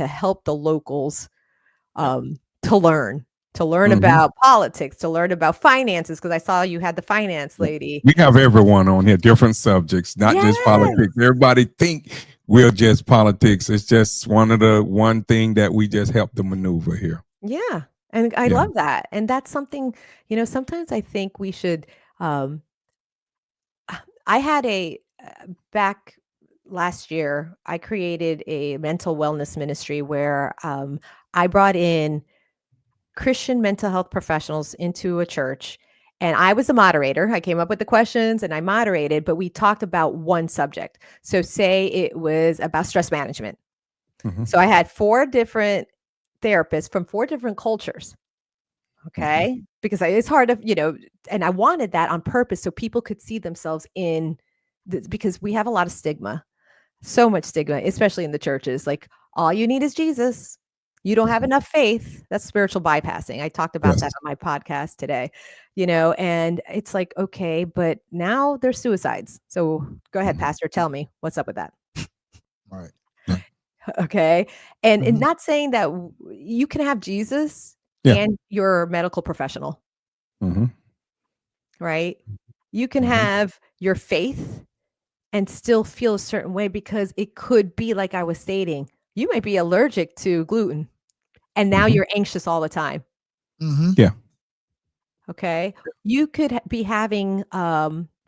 help the locals Yeah. to learn Mhm. about politics, to learn about finances, because I saw you had the finance Yeah. lady. We have everyone on here, different subjects, not just Yes. politics. Everybody think we're just politics. It's just one thing that we just help to maneuver here. Yeah. And I Yeah. love that. And that's something, sometimes I think we should I had back last year, I created a mental wellness ministry where I brought in Christian mental health professionals into a church. And I was the moderator. I came up with the questions and I moderated, but we talked about one subject. So, say it was about stress management. Mhm. So, I had 4 different therapists from 4 different cultures. Okay. Because it's hard to, and I wanted that on purpose so people could see themselves in this, because we have a lot of stigma, so much stigma, especially in the churches. Like, all you need is Jesus. You don't have Mhm. enough faith. That's spiritual bypassing. I talked about Yes. that on my podcast today, and it's like, okay, but now there's suicides. So go ahead, Mhm. Pastor, tell me what's up with that. Right. Okay. And Mhm. not saying that you can have Jesus Yeah. and your medical professional, Mhm. right? You can Mhm. have your faith and still feel a certain way, because it could be, like I was stating, you might be allergic to gluten and now Mhm. you're anxious all the time. Mm-hmm. Yeah. Okay. You could be having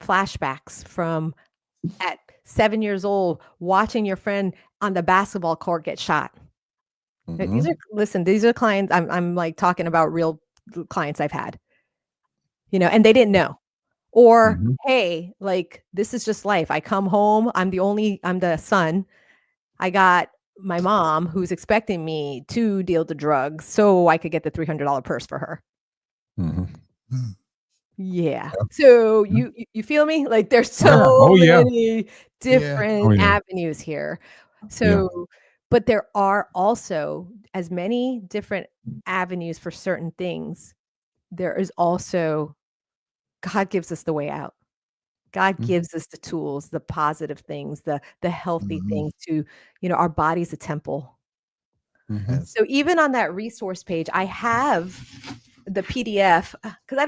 flashbacks from at 7 years old, watching your friend on the basketball court get shot. These Mhm. are these are clients. I'm like talking about real clients I've had, and they didn't know. Or, Mhm. hey, like, this is just life. I come home, I'm the son. I got my mom who's expecting me to deal the drugs so I could get the $300 purse for her. Mhm. Mm. Yeah. Yeah. So Yeah. you feel me? Like, there's Yeah. so Oh yeah. many different Oh yeah. avenues here. Yeah. So, but there are also as many different avenues for certain things. There is also, God gives us the way out. God Mhm. gives us the tools, the positive things, the healthy Mhm. things to, our body's a temple. Mhm. Yes. So even on that resource page, I have the PDF because I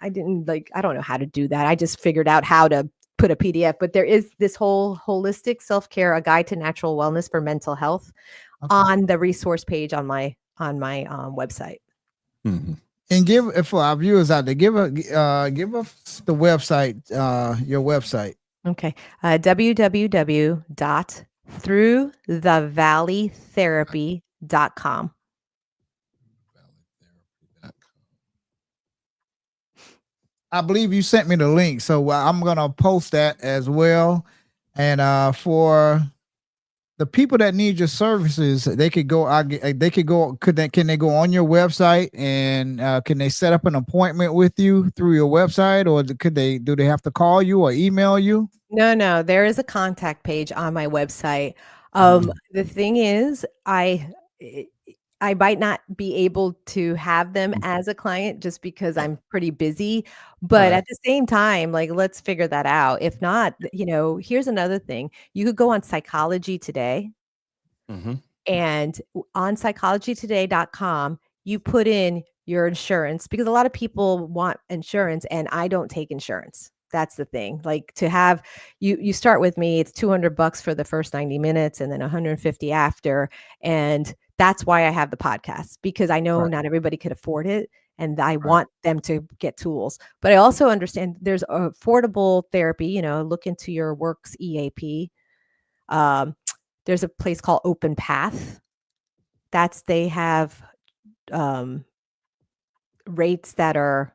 didn't like, I don't know how to do that. I just figured out how to put a PDF, but there is this whole holistic self-care, a guide to natural wellness for mental health Okay. on the resource page on my website. Mhm. And give for our viewers out there, give us the website, your website. Okay. www.throughthevalleytherapy.com. I believe you sent me the link, so I'm gonna post that as well. And for the people that need your services, they could go. They could go. Can they go on your website and can they set up an appointment with you through your website, or do they have to call you or email you? No, there is a contact page on my website. The thing is, I might not be able to have them as a client just because I'm pretty busy, but Right. at the same time, like, let's figure that out. If not, here's another thing. You could go on Psychology Today, Mhm. and on psychologytoday.com, you put in your insurance because a lot of people want insurance and I don't take insurance. That's the thing. Like, to have you start with me, it's $200 for the first 90 minutes and then 150 after. And that's why I have the podcast, because I know Right. not everybody could afford it and I Right. want them to get tools. But I also understand there's affordable therapy, look into your works EAP. Um, there's a place called Open Path. They have um, rates that are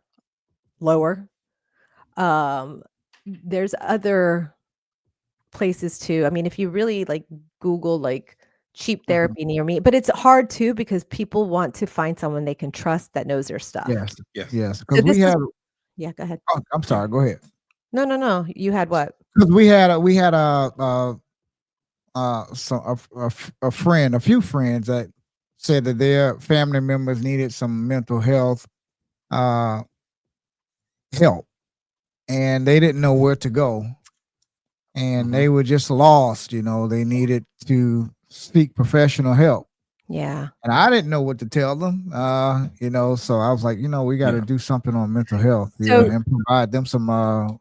lower. There's other places too. I mean, if you really like Google like cheap Mhm. therapy near me, but it's hard too because people want to find someone they can trust that knows their stuff. Yes. Yes. Yes. So Because this we is, had. yeah, go ahead. Oh, I'm sorry. Go ahead. No. You had what? Because we had a friend, a few friends that said that their family members needed some mental health uh help, and they didn't know where to go, and Mhm. they were just lost. They needed to seek professional help, Yeah. and I didn't know what to tell them. So I was like, we got to Yeah. do something on mental health, So and provide them some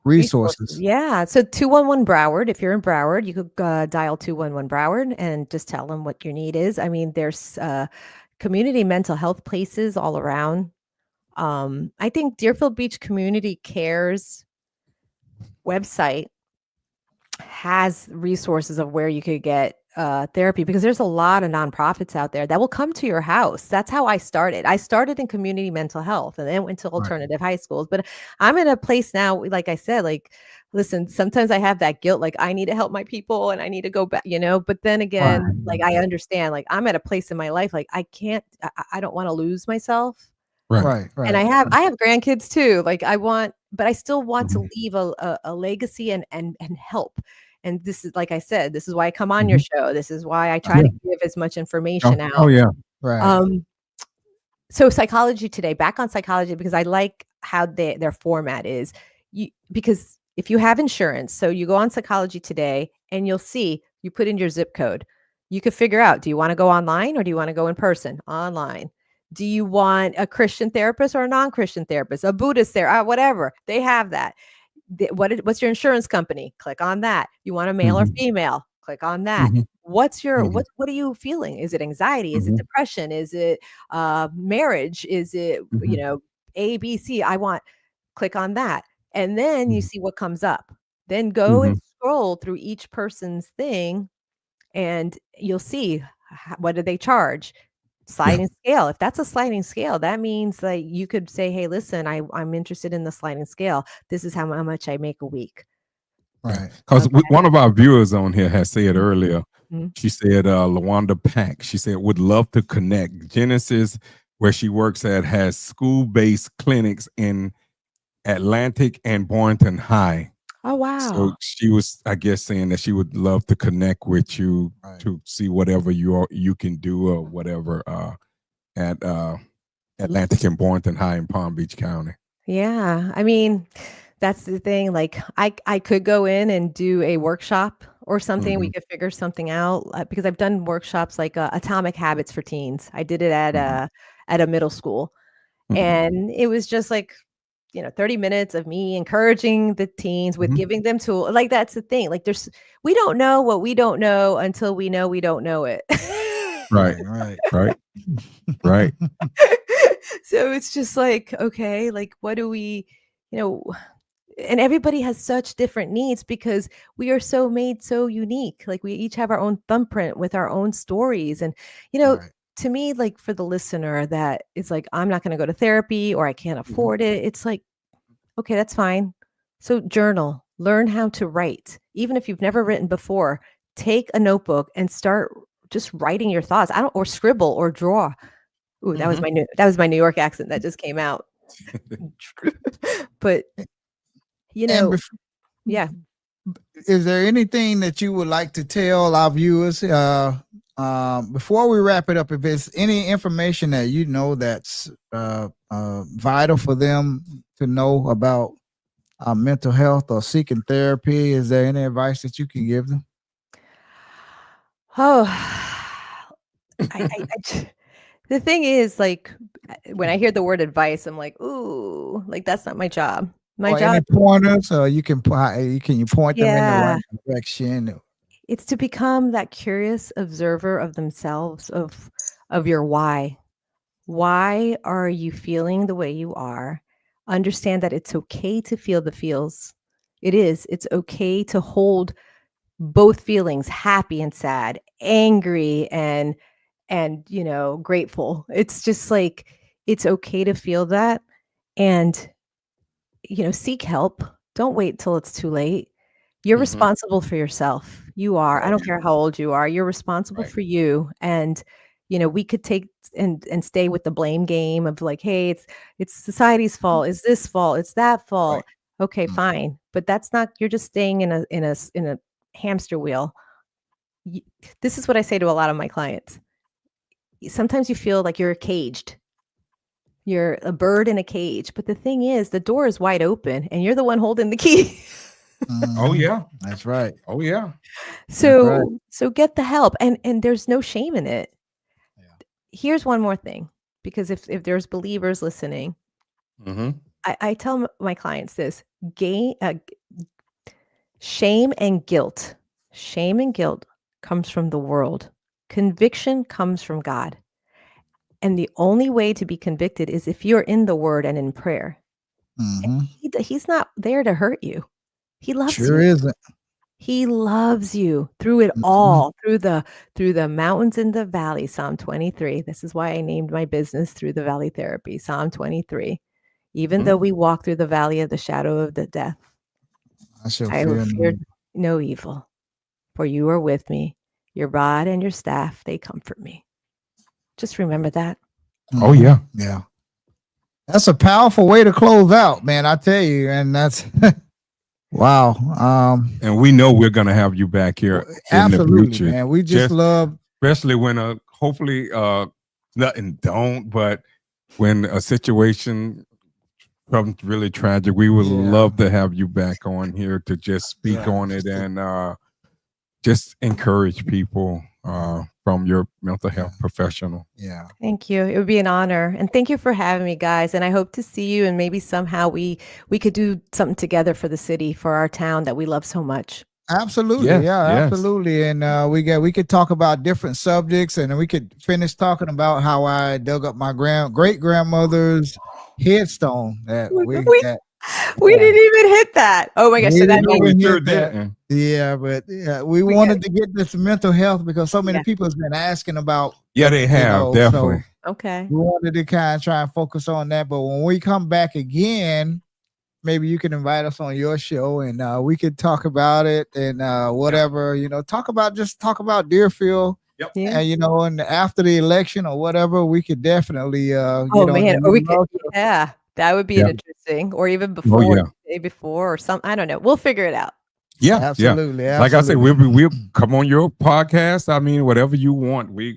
resources. resources. Yeah. So 211 Broward, if you're in Broward, you could dial 211 Broward and just tell them what your need is. I mean, there's community mental health places all around. I think Deerfield Beach Community Cares website has resources of where you could get therapy, because there's a lot of nonprofits out there that will come to your house. That's how I started. I started in community mental health and then went to Right. alternative high schools. But I'm in a place now, like I said, like, listen, sometimes I have that guilt, like I need to help my people and I need to go back, but then again, Right. like, I understand, like, I'm at a place in my life, like I can't, I don't want to lose myself. Right. Right. And Right. I have grandkids too. Like, but I still want to Mhm. leave a legacy and help. And this is, like I said, this is why I come on your show. This is why I try Yeah. to give as much Oh, information oh out. yeah. Right. So Psychology Today, back on Psychology, because I like how their format is. Because if you have insurance, so you go on Psychology Today and you'll see, you put in your zip code. You could figure out, do you want to go online or do you want to go in person? Online. Do you want a Christian therapist or a non-Christian therapist, a Buddhist therapist, whatever? They have that. What's your insurance company? Click on that. You want a male or Mhm. female? Click on that. Mhm. What's your Mhm. what are you feeling? Is it anxiety? Is it Mhm. depression? Is it marriage? Is it, Mhm. A, B, C? Click on that. And then you Mhm. see what comes up. Then go and Mhm. scroll through each person's thing and you'll see what do they charge. Yeah. Sliding scale. If that's a sliding scale, that means that you could say, hey, listen, I'm interested in the sliding scale. This is how much I make a week. Right. Because Okay. one of our viewers on here has said Mhm. earlier, Mhm. she said, Lawanda Pack, she said, would love to connect. Genesis, where she works at, has school-based clinics in Atlantic and Boynton High. Oh, So wow. she was, I guess, saying that she would love to connect with you Right. to see whatever you can do or whatever at Atlantic and Boynton High in Palm Beach County. Yeah. I mean, that's the thing. Like, I could go in and do a workshop or something. We could figure something out because I've done workshops like Atomic Habits for Teens. I did it at a middle school, and it was just like 30 minutes of me encouraging the teens with giving them tools. Like that's the thing. Like we don't know what we don't know until we know we don't know it. Right. So it's just like, okay, like what do we, and everybody has such different needs because we are so made so unique. Like we each have our own thumbprint with our own stories. And, to me, like for the listener that is like, I'm not going to go to therapy or I can't afford it. It's like, okay, that's fine. So journal, learn how to write. Even if you've never written before, take a notebook and start just writing your thoughts. Or scribble or draw. Ooh, that was my New York accent that just came out. But yeah. Is there anything that you would like to tell our viewers before we wrap it up? If there's any information that that's vital for them to know about mental health or seeking therapy, is there any advice that you can give them? Oh, the thing is, like, when I hear the word advice, I'm like, ooh, like that's not my job. My job. Any pointers, or you point them in the right direction. It's to become that curious observer of themselves, of your why. Why are you feeling the way you are? Understand that it's okay to feel the feels. It's okay to hold both feelings, happy and sad, angry and grateful. It's just like, it's okay to feel that, and seek help. Don't wait till it's too late. You're responsible for yourself. You are. I don't care how old you are. You're responsible for you. And we could take and stay with the blame game of like, hey, it's society's fault. It's this fault. It's that fault. Right. Okay, fine. But that's not. You're just staying in a hamster wheel. This is what I say to a lot of my clients. Sometimes you feel like you're caged. You're a bird in a cage. But the thing is, the door is wide open and you're the one holding the key. Oh, yeah. That's right. Oh, yeah. So get the help. And there's no shame in it. Yeah. Here's one more thing, because if there's believers listening, I tell my clients this: shame and guilt comes from the world. Conviction comes from God. And the only way to be convicted is if you're in the word and in prayer. He's not there to hurt you. He loves you. Sure isn't. He loves you through it all, through the mountains and the valley. Psalm 23. This is why I named my business Through the Valley Therapy. Psalm 23. Even though we walk through the valley of the shadow of the death, I will fear no evil, for you are with me. Your rod and your staff, they comfort me. Just remember that. Oh, yeah. Yeah. That's a powerful way to close out, man. I tell you. And that's wow. And we know we're going to have you back here in the future. Man. We just love, especially when hopefully nothing don't, but when a situation becomes really tragic, we would love to have you back on here to just speak on it and just encourage people from your mental health professional. Yeah. Thank you. It would be an honor. And thank you for having me, guys. And I hope to see you, and maybe somehow we could do something together for the city, for our town that we love so much. Absolutely. Absolutely. And we could talk about different subjects, and we could finish talking about how I dug up my great grandmother's headstone that we didn't even hit that. Oh my gosh. So that means we wanted to get this mental health because so many people have been asking about. Yeah, they have, definitely. So, okay. We wanted to kind of try and focus on that. But when we come back again, maybe you can invite us on your show and we could talk about it and whatever, talk about Deerfield. Yep. Yeah. And and after the election or whatever, we could definitely that would be interesting. Or even before, the day before, or something. I don't know. We'll figure it out. Yeah, absolutely. Like I said, we'll come on your podcast. I mean, whatever you want. We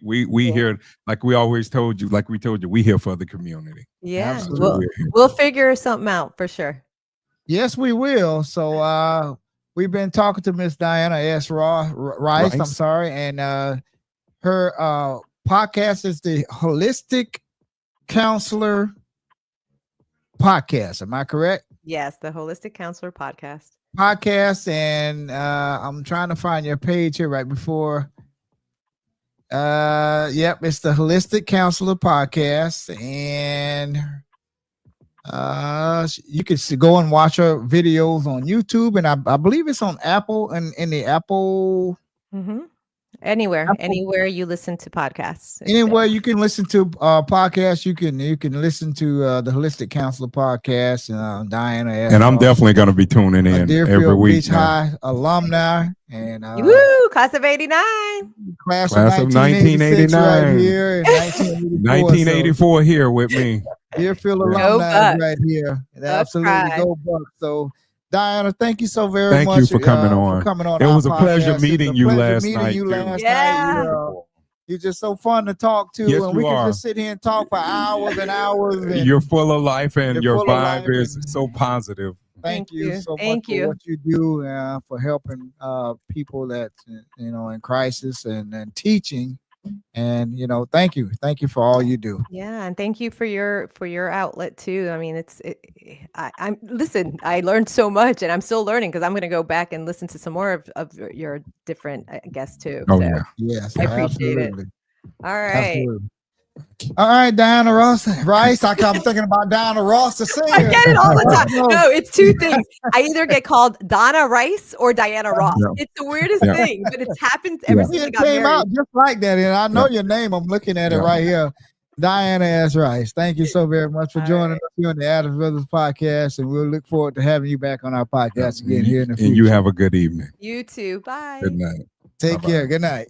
here, like we always told you, we here for the community. Yeah, we'll figure something out for sure. Yes, we will. So we've been talking to Miss Diana S. Rice. I'm Rice. sorry, and her podcast is the Holistic Counselor Podcast. Am I correct? Yes, the Holistic Counselor Podcast. Podcast, and I'm trying to find your page here right before. Yep, it's the Holistic Counselor Podcast, and you can go and watch her videos on YouTube, and I believe it's on Apple and in the Apple. Mm-hmm. Anywhere you listen to podcasts. Anywhere you can listen to podcasts, you can listen to the Holistic Counselor Podcast. Diana, And I'm definitely going to be tuning in Deerfield every week. Beach High alumni, and Woo, class of 89. class of of 1986 right 1989. here in 1984 here with me. Deerfield Go alumni Bucks. right here. And Go absolutely Pride. go Bucks. So Diana, thank you so very Thank much. you for coming on. It It was a pleasure meeting you last night, too. Yeah. You're just so fun to talk to, Yes, and we you can are. just sit here and talk for hours and hours. And You're full of life, and You're your full of vibe life is and- so positive. thank Thank you you. so Thank much for you. what you do for helping people that in crisis and teaching. And thank you for all you do. Yeah, and thank you for your outlet too. I mean, I'm listen. I learned so much, and I'm still learning because I'm going to go back and listen to some more of your different guests too. Oh, so, yeah. Yes, I appreciate it. absolutely. all right. Absolutely. All right, Diana Rice. I'm thinking about Diana Ross to sing. I get it all the time. No, it's two things. I either get called Donna Rice or Diana Ross. Yeah. It's the weirdest Yeah. thing, but it's happened ever Yeah. since I It got came married. out just like that, and I know your name. I'm looking at it Yeah. right here. Diana S. Rice. Thank you so very much for All joining right. us here on the Adams Brothers podcast, and we'll look forward to having you back on our podcast again here in the future. And you have a good evening. You too. Bye. Good night. Take Bye-bye. care. Good night.